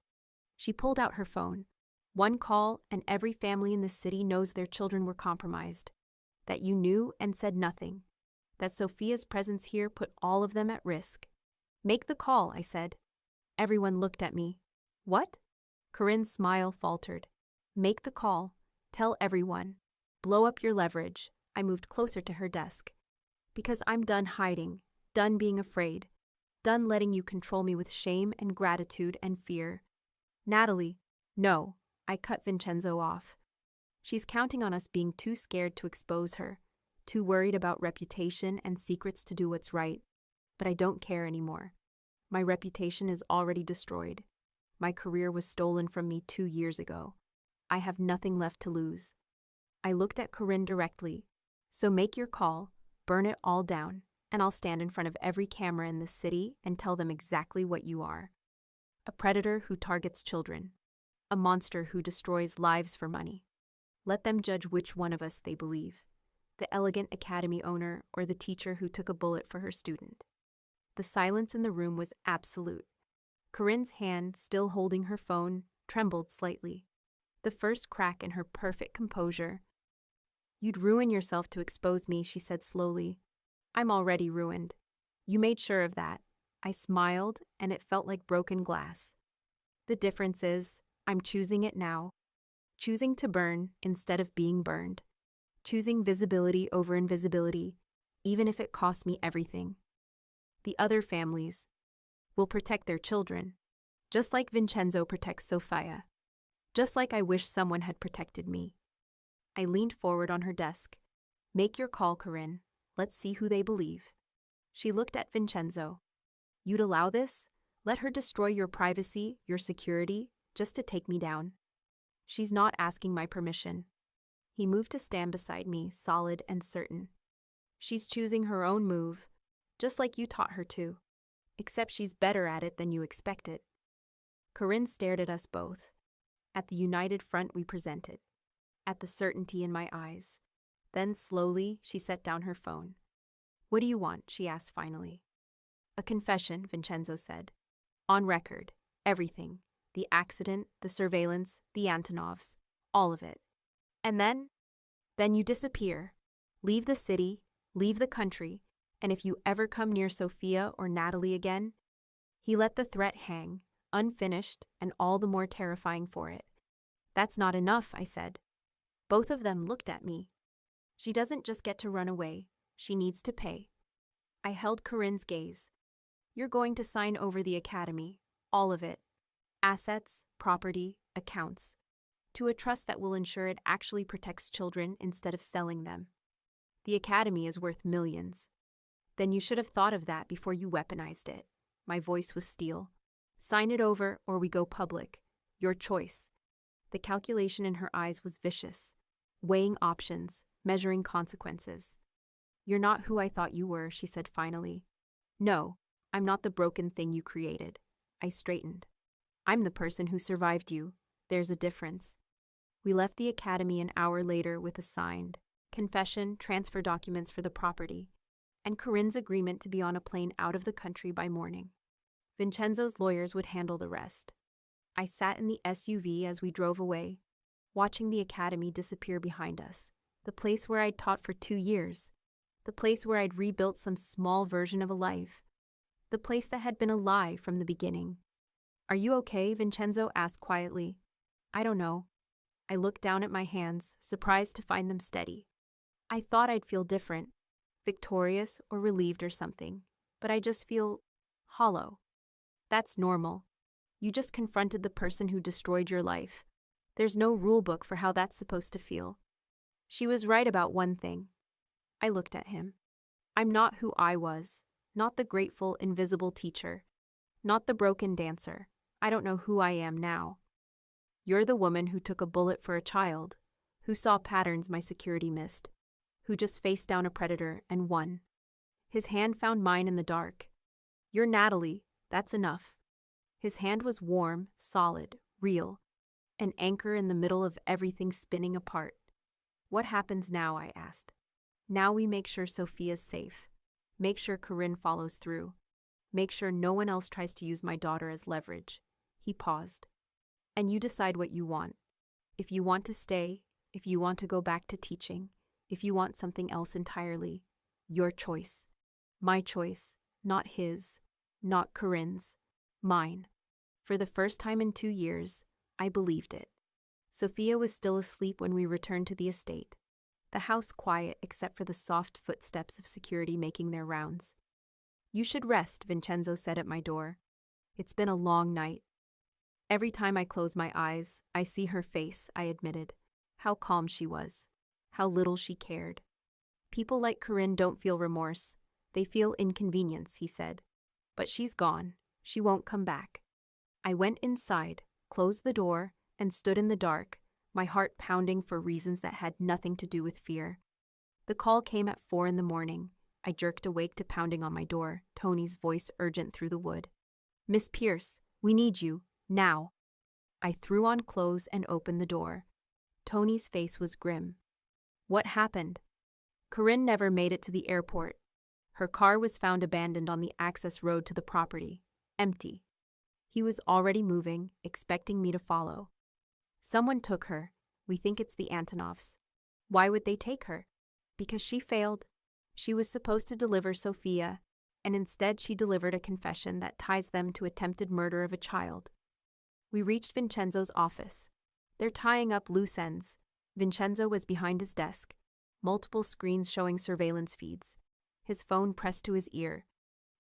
She pulled out her phone. One call and every family in the city knows their children were compromised. That you knew and said nothing. That Sophia's presence here put all of them at risk. Make the call, I said. Everyone looked at me. What? Corinne's smile faltered. Make the call. Tell everyone. Blow up your leverage. I moved closer to her desk. Because I'm done hiding, done being afraid, done letting you control me with shame and gratitude and fear. Natalie, no, I cut Vincenzo off. She's counting on us being too scared to expose her, too worried about reputation and secrets to do what's right. But I don't care anymore. My reputation is already destroyed. My career was stolen from me 2 years ago. I have nothing left to lose. I looked at Corinne directly. So make your call, burn it all down, and I'll stand in front of every camera in this city and tell them exactly what you are. A predator who targets children. A monster who destroys lives for money. Let them judge which one of us they believe. The elegant academy owner or the teacher who took a bullet for her student. The silence in the room was absolute. Corinne's hand, still holding her phone, trembled slightly. The first crack in her perfect composure. You'd ruin yourself to expose me, she said slowly. I'm already ruined. You made sure of that. I smiled, and it felt like broken glass. The difference is, I'm choosing it now. Choosing to burn instead of being burned. Choosing visibility over invisibility, even if it costs me everything. The other families will protect their children, just like Vincenzo protects Sophia. Just like I wish someone had protected me. I leaned forward on her desk. Make your call, Corinne. Let's see who they believe. She looked at Vincenzo. You'd allow this? Let her destroy your privacy, your security, just to take me down? She's not asking my permission. He moved to stand beside me, solid and certain. She's choosing her own move, just like you taught her to. Except she's better at it than you expected. Corinne stared at us both. At the united front we presented. At the certainty in my eyes. Then slowly, she set down her phone. What do you want? She asked finally. A confession, Vincenzo said. On record. Everything. The accident, the surveillance, the Antonovs. All of it. And then? Then you disappear. Leave the city, leave the country, and if you ever come near Sophia or Natalie again. He let the threat hang, unfinished and all the more terrifying for it. That's not enough, I said. Both of them looked at me. She doesn't just get to run away, she needs to pay. I held Corinne's gaze. You're going to sign over the academy, all of it. Assets, property, accounts. To a trust that will ensure it actually protects children instead of selling them. The academy is worth millions. Then you should have thought of that before you weaponized it. My voice was steel. Sign it over or we go public. Your choice. The calculation in her eyes was vicious. Weighing options, measuring consequences. You're not who I thought you were, she said finally. No, I'm not the broken thing you created. I straightened. I'm the person who survived you. There's a difference. We left the academy an hour later with a signed confession, transfer documents for the property, and Corinne's agreement to be on a plane out of the country by morning. Vincenzo's lawyers would handle the rest. I sat in the SUV as we drove away, watching the academy disappear behind us, the place where I'd taught for 2 years, the place where I'd rebuilt some small version of a life, the place that had been a lie from the beginning. Are you okay? Vincenzo asked quietly. I don't know. I looked down at my hands, surprised to find them steady. I thought I'd feel different, victorious or relieved or something, but I just feel hollow. That's normal. You just confronted the person who destroyed your life. There's no rule book for how that's supposed to feel. She was right about one thing. I looked at him. I'm not who I was, not the grateful, invisible teacher, not the broken dancer. I don't know who I am now. You're the woman who took a bullet for a child, who saw patterns my security missed, who just faced down a predator and won. His hand found mine in the dark. You're Natalie, that's enough. His hand was warm, solid, real, an anchor in the middle of everything spinning apart. What happens now? I asked. Now we make sure Sophia's safe. Make sure Corinne follows through. Make sure no one else tries to use my daughter as leverage. He paused. And you decide what you want. If you want to stay, if you want to go back to teaching, if you want something else entirely. Your choice. My choice, not his, not Corinne's, mine. For the first time in 2 years, I believed it. Sophia was still asleep when we returned to the estate. The house quiet except for the soft footsteps of security making their rounds. You should rest, Vincenzo said at my door. It's been a long night. Every time I close my eyes, I see her face, I admitted. How calm she was. How little she cared. People like Corinne don't feel remorse. They feel inconvenience, he said. But she's gone. She won't come back. I went inside, closed the door, and stood in the dark, my heart pounding for reasons that had nothing to do with fear. The call came at 4 a.m. I jerked awake to pounding on my door, Tony's voice urgent through the wood. Miss Pierce, we need you, now. I threw on clothes and opened the door. Tony's face was grim. What happened? Corinne never made it to the airport. Her car was found abandoned on the access road to the property, empty. He was already moving, expecting me to follow. Someone took her. We think it's the Antonovs. Why would they take her? Because she failed. She was supposed to deliver Sophia, and instead she delivered a confession that ties them to attempted murder of a child. We reached Vincenzo's office. They're tying up loose ends. Vincenzo was behind his desk, multiple screens showing surveillance feeds, his phone pressed to his ear.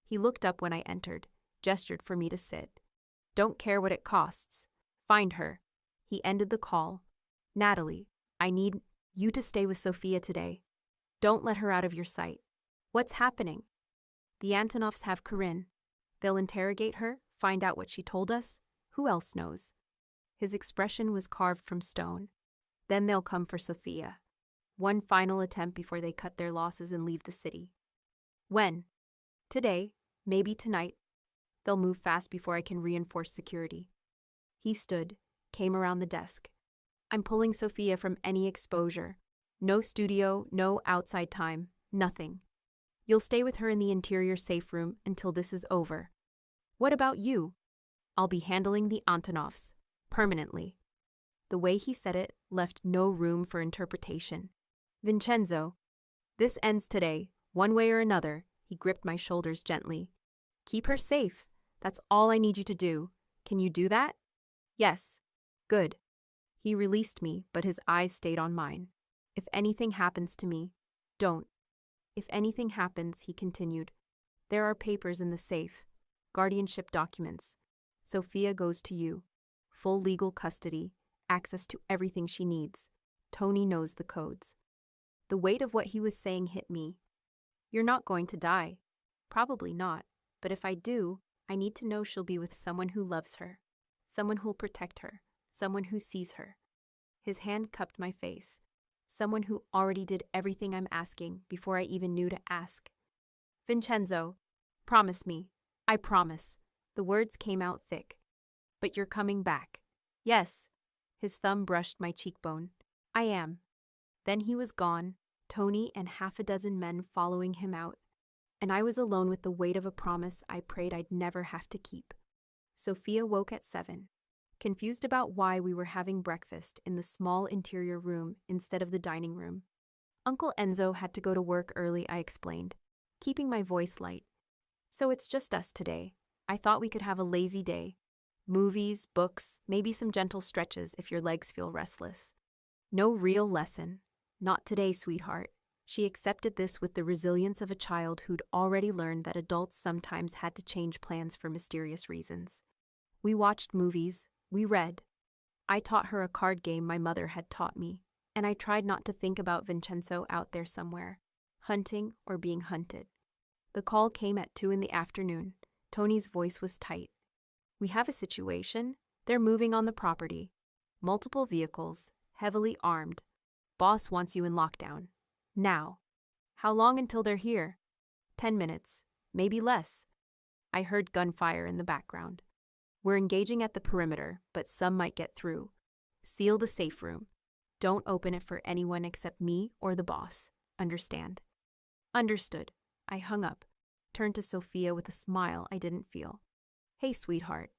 He looked up when I entered, gestured for me to sit. Don't care what it costs. Find her. He ended the call. Natalie, I need you to stay with Sophia today. Don't let her out of your sight. What's happening? The Antonovs have Corinne. They'll interrogate her, find out what she told us. Who else knows? His expression was carved from stone. Then they'll come for Sophia. One final attempt before they cut their losses and leave the city. When? Today, maybe tonight. They'll move fast before I can reinforce security. He stood, came around the desk. I'm pulling Sophia from any exposure. No studio, no outside time, nothing. You'll stay with her in the interior safe room until this is over. What about you? I'll be handling the Antonovs, permanently. The way he said it left no room for interpretation. Vincenzo, this ends today, one way or another. He gripped my shoulders gently. Keep her safe. That's all I need you to do. Can you do that? Yes. Good. He released me, but his eyes stayed on mine. If anything happens to me, don't. If anything happens, he continued, there are papers in the safe, guardianship documents. Sophia goes to you. Full legal custody, access to everything she needs. Tony knows the codes. The weight of what he was saying hit me. You're not going to die. Probably not. But if I do, I need to know she'll be with someone who loves her. Someone who'll protect her. Someone who sees her. His hand cupped my face. Someone who already did everything I'm asking before I even knew to ask. Vincenzo, promise me. I promise. The words came out thick. But you're coming back. Yes. His thumb brushed my cheekbone. I am. Then he was gone, Tony and half a dozen men following him out, and I was alone with the weight of a promise I prayed I'd never have to keep. Sophia woke at 7, confused about why we were having breakfast in the small interior room instead of the dining room. Uncle Enzo had to go to work early, I explained, keeping my voice light. So it's just us today. I thought we could have a lazy day. Movies, books, maybe some gentle stretches if your legs feel restless. No real lesson. Not today, sweetheart. She accepted this with the resilience of a child who'd already learned that adults sometimes had to change plans for mysterious reasons. We watched movies. We read. I taught her a card game my mother had taught me, and I tried not to think about Vincenzo out there somewhere, hunting or being hunted. The call came at 2 in the afternoon. Tony's voice was tight. We have a situation. They're moving on the property. Multiple vehicles, heavily armed. Boss wants you in lockdown. Now. How long until they're here? 10 minutes. Maybe less. I heard gunfire in the background. We're engaging at the perimeter, but some might get through. Seal the safe room. Don't open it for anyone except me or the boss. Understand? Understood. I hung up, turned to Sophia with a smile I didn't feel. Hey, sweetheart.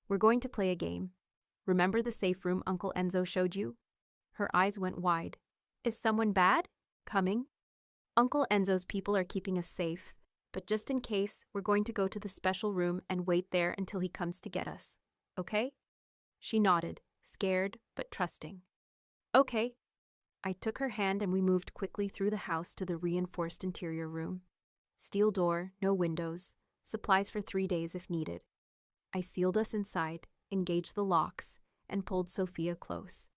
We're going to play a game. Remember the safe room Uncle Enzo showed you? Her eyes went wide. Is someone bad? Coming? Uncle Enzo's people are keeping us safe, but just in case, we're going to go to the special room and wait there until he comes to get us. Okay? She nodded, scared but trusting. Okay. I took her hand and we moved quickly through the house to the reinforced interior room. Steel door, no windows, supplies for 3 days if needed. I sealed us inside, engaged the locks, and pulled Sophia close.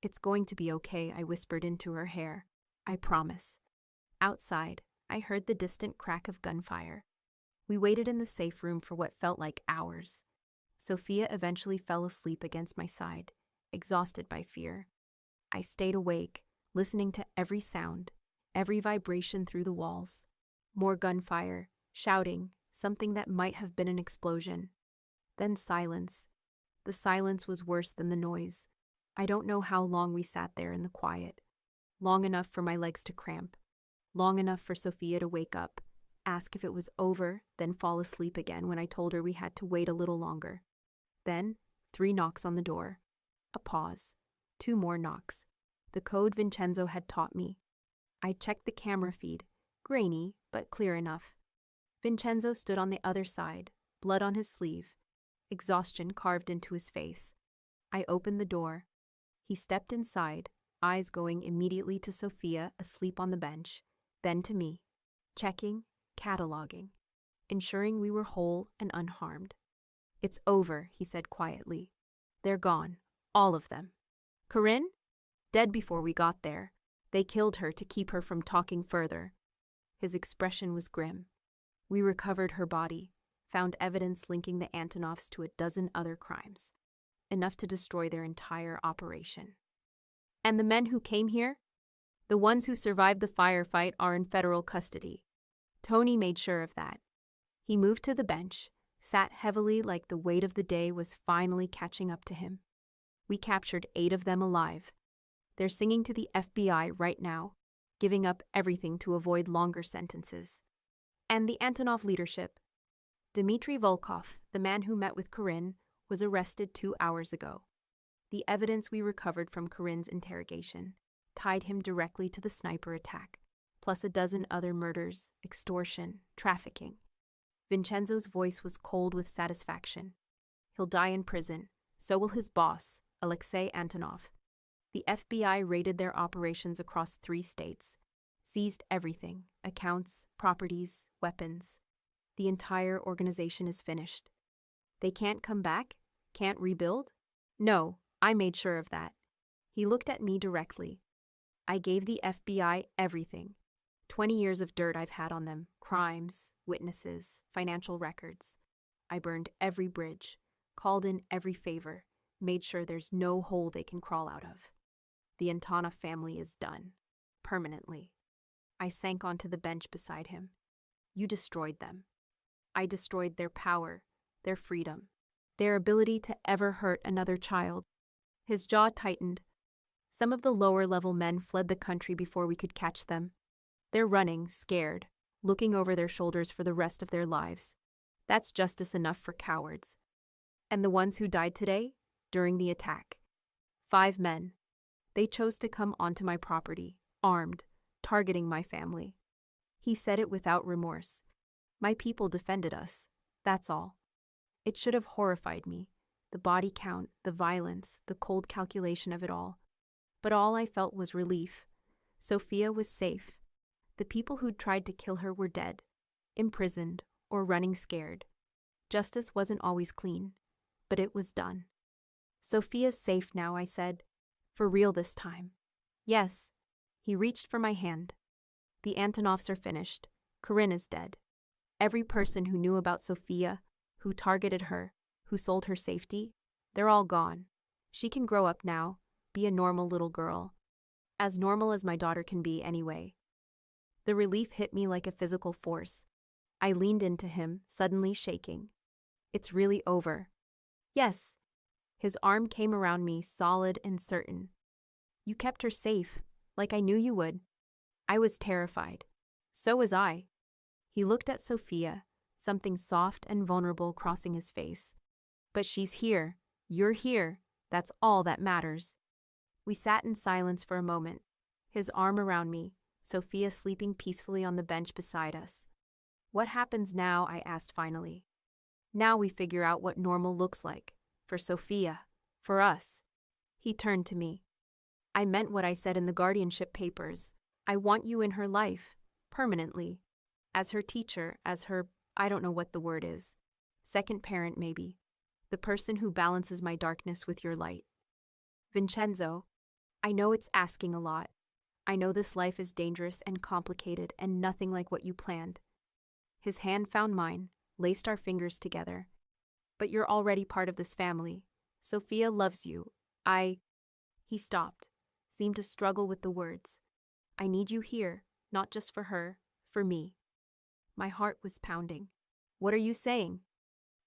It's going to be okay, I whispered into her hair. I promise. Outside, I heard the distant crack of gunfire. We waited in the safe room for what felt like hours. Sophia eventually fell asleep against my side, exhausted by fear. I stayed awake, listening to every sound, every vibration through the walls. More gunfire, shouting, something that might have been an explosion. Then silence. The silence was worse than the noise. I don't know how long we sat there in the quiet. Long enough for my legs to cramp. Long enough for Sophia to wake up, ask if it was over, then fall asleep again when I told her we had to wait a little longer. Then, 3 knocks on the door. A pause. 2 more knocks. The code Vincenzo had taught me. I checked the camera feed. Grainy, but clear enough. Vincenzo stood on the other side, blood on his sleeve, exhaustion carved into his face. I opened the door. He stepped inside, eyes going immediately to Sophia asleep on the bench, then to me, checking, cataloging, ensuring we were whole and unharmed. It's over, he said quietly. They're gone, all of them. Corinne? Dead before we got there. They killed her to keep her from talking further. His expression was grim. We recovered her body, found evidence linking the Antonovs to a dozen other crimes, enough to destroy their entire operation. And the men who came here? The ones who survived the firefight are in federal custody. Tony made sure of that. He moved to the bench, sat heavily like the weight of the day was finally catching up to him. We captured 8 of them alive. They're singing to the FBI right now, giving up everything to avoid longer sentences. And the Antonov leadership. Dmitry Volkov, the man who met with Corinne, was arrested 2 hours ago. The evidence we recovered from Corinne's interrogation tied him directly to the sniper attack, plus a dozen other murders, extortion, trafficking. Vincenzo's voice was cold with satisfaction. He'll die in prison. So will his boss, Alexei Antonov. The FBI raided their operations across 3 states, seized everything, accounts, properties, weapons. The entire organization is finished. They can't come back? Can't rebuild? No, I made sure of that. He looked at me directly. I gave the FBI everything. 20 years of dirt I've had on them, crimes, witnesses, financial records. I burned every bridge, called in every favor, made sure there's no hole they can crawl out of. The Antonov family is done. Permanently. I sank onto the bench beside him. You destroyed them. I destroyed their power, their freedom, their ability to ever hurt another child. His jaw tightened. Some of the lower-level men fled the country before we could catch them. They're running, scared, looking over their shoulders for the rest of their lives. That's justice enough for cowards. And the ones who died today, during the attack. 5 men. They chose to come onto my property, armed, targeting my family. He said it without remorse. My people defended us. That's all. It should have horrified me. The body count, the violence, the cold calculation of it all. But all I felt was relief. Sophia was safe. The people who'd tried to kill her were dead, imprisoned, or running scared. Justice wasn't always clean, but it was done. Sophia's safe now, I said. For real this time. Yes. He reached for my hand. The Antonovs are finished. Corinne is dead. Every person who knew about Sophia, who targeted her, who sold her safety, they're all gone. She can grow up now, be a normal little girl. As normal as my daughter can be anyway. The relief hit me like a physical force. I leaned into him, suddenly shaking. It's really over. Yes. His arm came around me, solid and certain. You kept her safe, like I knew you would. I was terrified. So was I. He looked at Sophia, something soft and vulnerable crossing his face. But she's here. You're here. That's all that matters. We sat in silence for a moment, his arm around me, Sophia sleeping peacefully on the bench beside us. What happens now? I asked finally. Now we figure out what normal looks like. For Sophia. For us. He turned to me. I meant what I said in the guardianship papers. I want you in her life. Permanently. As her teacher, as her, I don't know what the word is. Second parent, maybe. The person who balances my darkness with your light. Vincenzo, I know it's asking a lot. I know this life is dangerous and complicated and nothing like what you planned. His hand found mine, laced our fingers together. But you're already part of this family. Sophia loves you. He stopped, seemed to struggle with the words. I need you here, not just for her, for me. My heart was pounding. What are you saying?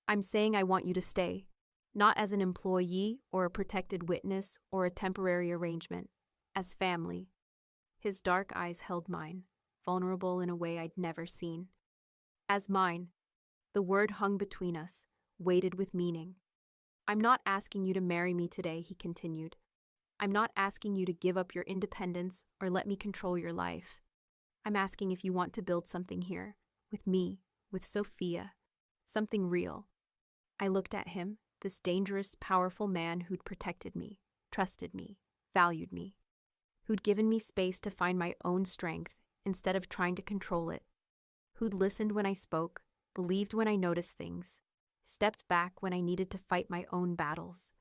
I'm saying I want you to stay. Not as an employee or a protected witness or a temporary arrangement. As family. His dark eyes held mine, vulnerable in a way I'd never seen. As mine. The word hung between us, weighted with meaning. I'm not asking you to marry me today, he continued. I'm not asking you to give up your independence or let me control your life. I'm asking if you want to build something here, with me, with Sophia, something real. I looked at him, this dangerous, powerful man who'd protected me, trusted me, valued me, who'd given me space to find my own strength instead of trying to control it, who'd listened when I spoke, believed when I noticed things, stepped back when I needed to fight my own battles,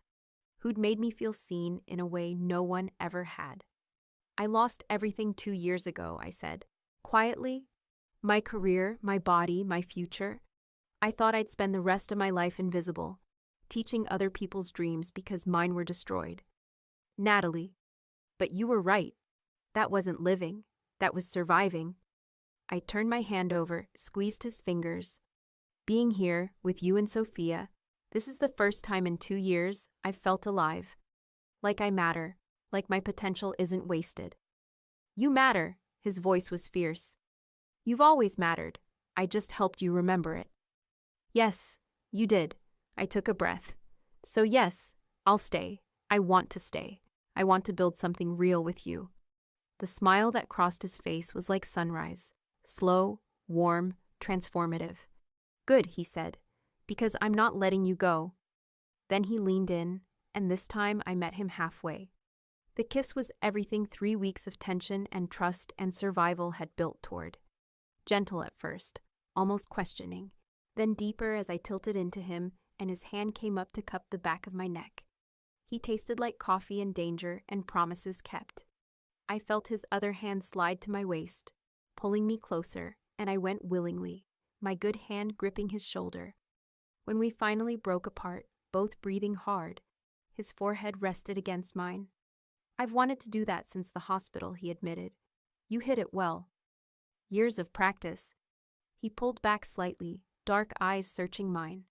who'd made me feel seen in a way no one ever had. I lost everything 2 years ago, I said. Quietly. My career, my body, my future. I thought I'd spend the rest of my life invisible, teaching other people's dreams because mine were destroyed. Natalie. But you were right. That wasn't living. That was surviving. I turned my hand over, squeezed his fingers. Being here, with you and Sophia, this is the first time in 2 years I've felt alive. Like I matter, like my potential isn't wasted. You matter, his voice was fierce. You've always mattered. I just helped you remember it. Yes, you did. I took a breath. So yes, I'll stay. I want to stay. I want to build something real with you. The smile that crossed his face was like sunrise. Slow, warm, transformative. Good, he said, because I'm not letting you go. Then he leaned in, and this time I met him halfway. The kiss was everything 3 weeks of tension and trust and survival had built toward. Gentle at first, almost questioning, then deeper as I tilted into him and his hand came up to cup the back of my neck. He tasted like coffee and danger and promises kept. I felt his other hand slide to my waist, pulling me closer, and I went willingly, my good hand gripping his shoulder. When we finally broke apart, both breathing hard, his forehead rested against mine. I've wanted to do that since the hospital, he admitted. You hit it well. Years of practice. He pulled back slightly, dark eyes searching mine.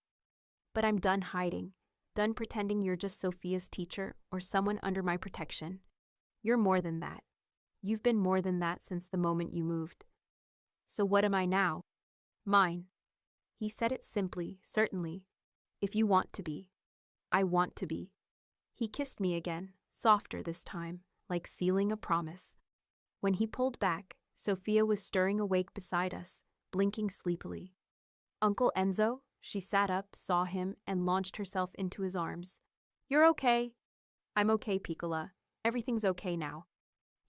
But I'm done hiding, done pretending you're just Sophia's teacher or someone under my protection. You're more than that. You've been more than that since the moment you moved. So what am I now? Mine. He said it simply, certainly. If you want to be. I want to be. He kissed me again, softer this time, like sealing a promise. When he pulled back, Sophia was stirring awake beside us, blinking sleepily. Uncle Enzo? She sat up, saw him, and launched herself into his arms. You're okay. I'm okay, Piccola. Everything's okay now.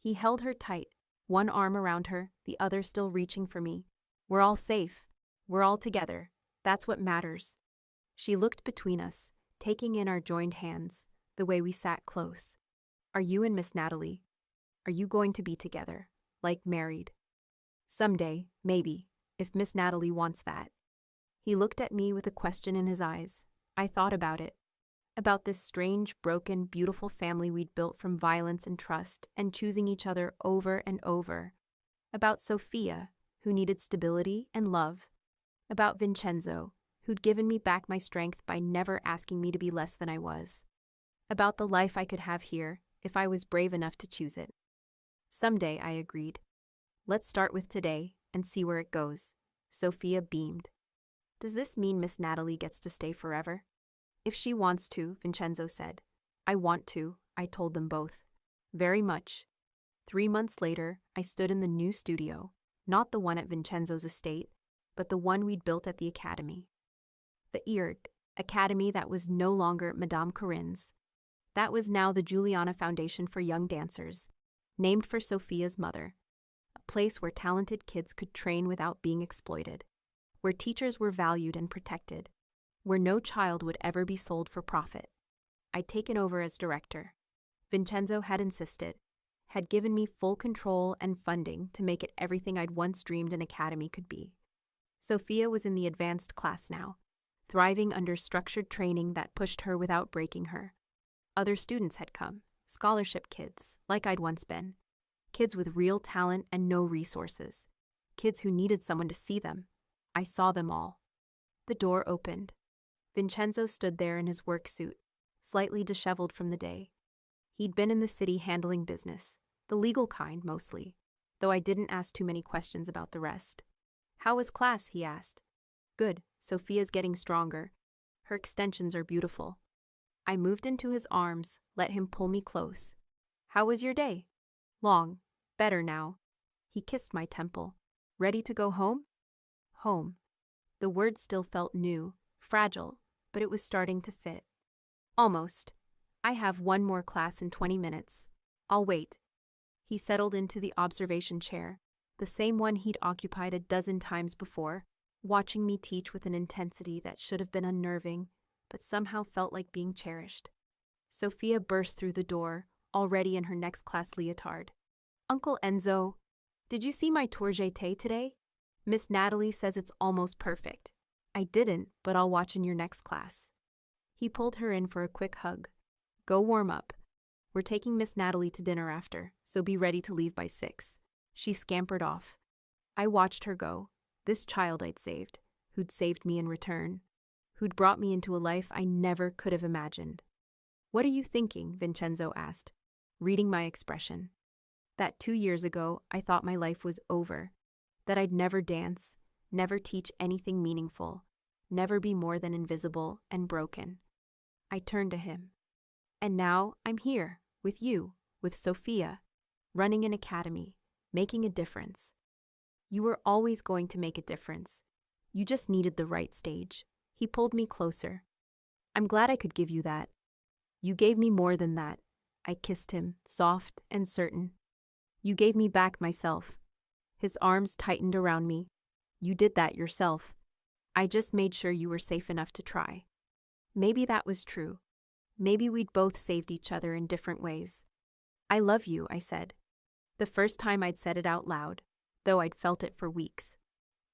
He held her tight, one arm around her, the other still reaching for me. We're all safe. We're all together. That's what matters. She looked between us, taking in our joined hands, the way we sat close. Are you and Miss Natalie? Are you going to be together, like married? Someday, maybe, if Miss Natalie wants that. He looked at me with a question in his eyes. I thought about it. About this strange, broken, beautiful family we'd built from violence and trust and choosing each other over and over. About Sophia, who needed stability and love. About Vincenzo, who'd given me back my strength by never asking me to be less than I was. About the life I could have here if I was brave enough to choose it. Someday, I agreed. Let's start with today and see where it goes. Sophia beamed. Does this mean Miss Natalie gets to stay forever? If she wants to, Vincenzo said. I want to, I told them both. Very much. 3 months later, I stood in the new studio, not the one at Vincenzo's estate, but the one we'd built at the academy. The Eared Academy that was no longer Madame Corinne's. That was now the Juliana Foundation for Young Dancers, named for Sophia's mother. A place where talented kids could train without being exploited. Where teachers were valued and protected, where no child would ever be sold for profit. I'd taken over as director. Vincenzo had insisted, had given me full control and funding to make it everything I'd once dreamed an academy could be. Sophia was in the advanced class now, thriving under structured training that pushed her without breaking her. Other students had come, scholarship kids, like I'd once been. Kids with real talent and no resources. Kids who needed someone to see them. I saw them all. The door opened. Vincenzo stood there in his work suit, slightly disheveled from the day. He'd been in the city handling business, the legal kind mostly, though I didn't ask too many questions about the rest. How was class, he asked. Good, Sophia's getting stronger. Her extensions are beautiful. I moved into his arms, let him pull me close. How was your day? Long. Better now. He kissed my temple. Ready to go home? Home. The word still felt new, fragile, but it was starting to fit. Almost. I have one more class in 20 minutes. I'll wait. He settled into the observation chair, the same one he'd occupied a dozen times before, watching me teach with an intensity that should have been unnerving, but somehow felt like being cherished. Sophia burst through the door, already in her next class leotard. Uncle Enzo, did you see my tour jeté today? Miss Natalie says it's almost perfect. I didn't, but I'll watch in your next class. He pulled her in for a quick hug. Go warm up. We're taking Miss Natalie to dinner after, so be ready to leave by 6. She scampered off. I watched her go. This child I'd saved, who'd saved me in return, who'd brought me into a life I never could have imagined. What are you thinking? Vincenzo asked, reading my expression. That 2 years ago, I thought my life was over, that I'd never dance, never teach anything meaningful, never be more than invisible and broken. I turned to him. And now I'm here, with you, with Sophia, running an academy, making a difference. You were always going to make a difference. You just needed the right stage. He pulled me closer. I'm glad I could give you that. You gave me more than that. I kissed him, soft and certain. You gave me back myself. His arms tightened around me. You did that yourself. I just made sure you were safe enough to try. Maybe that was true. Maybe we'd both saved each other in different ways. I love you, I said. The first time I'd said it out loud, though I'd felt it for weeks.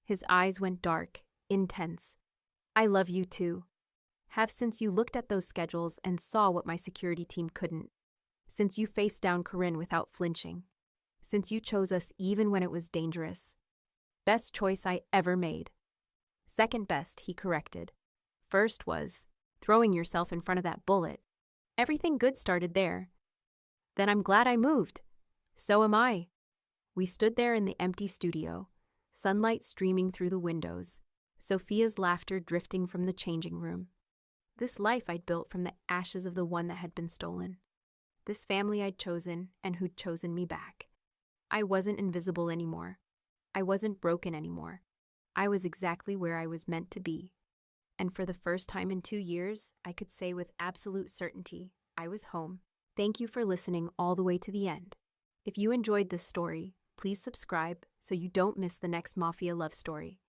His eyes went dark, intense. I love you too. Have since you looked at those schedules and saw what my security team couldn't. Since you faced down Corinne without flinching. Since you chose us even when it was dangerous. Best choice I ever made. Second best, he corrected. First was throwing yourself in front of that bullet. Everything good started there. Then I'm glad I moved. So am I. We stood there in the empty studio, sunlight streaming through the windows, Sophia's laughter drifting from the changing room. This life I'd built from the ashes of the one that had been stolen. This family I'd chosen and who'd chosen me back. I wasn't invisible anymore. I wasn't broken anymore. I was exactly where I was meant to be. And for the first time in 2 years, I could say with absolute certainty, I was home. Thank you for listening all the way to the end. If you enjoyed this story, please subscribe so you don't miss the next Mafia love story.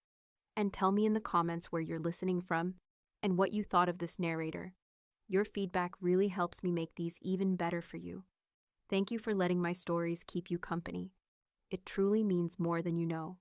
And tell me in the comments where you're listening from and what you thought of this narrator. Your feedback really helps me make these even better for you. Thank you for letting my stories keep you company. It truly means more than you know.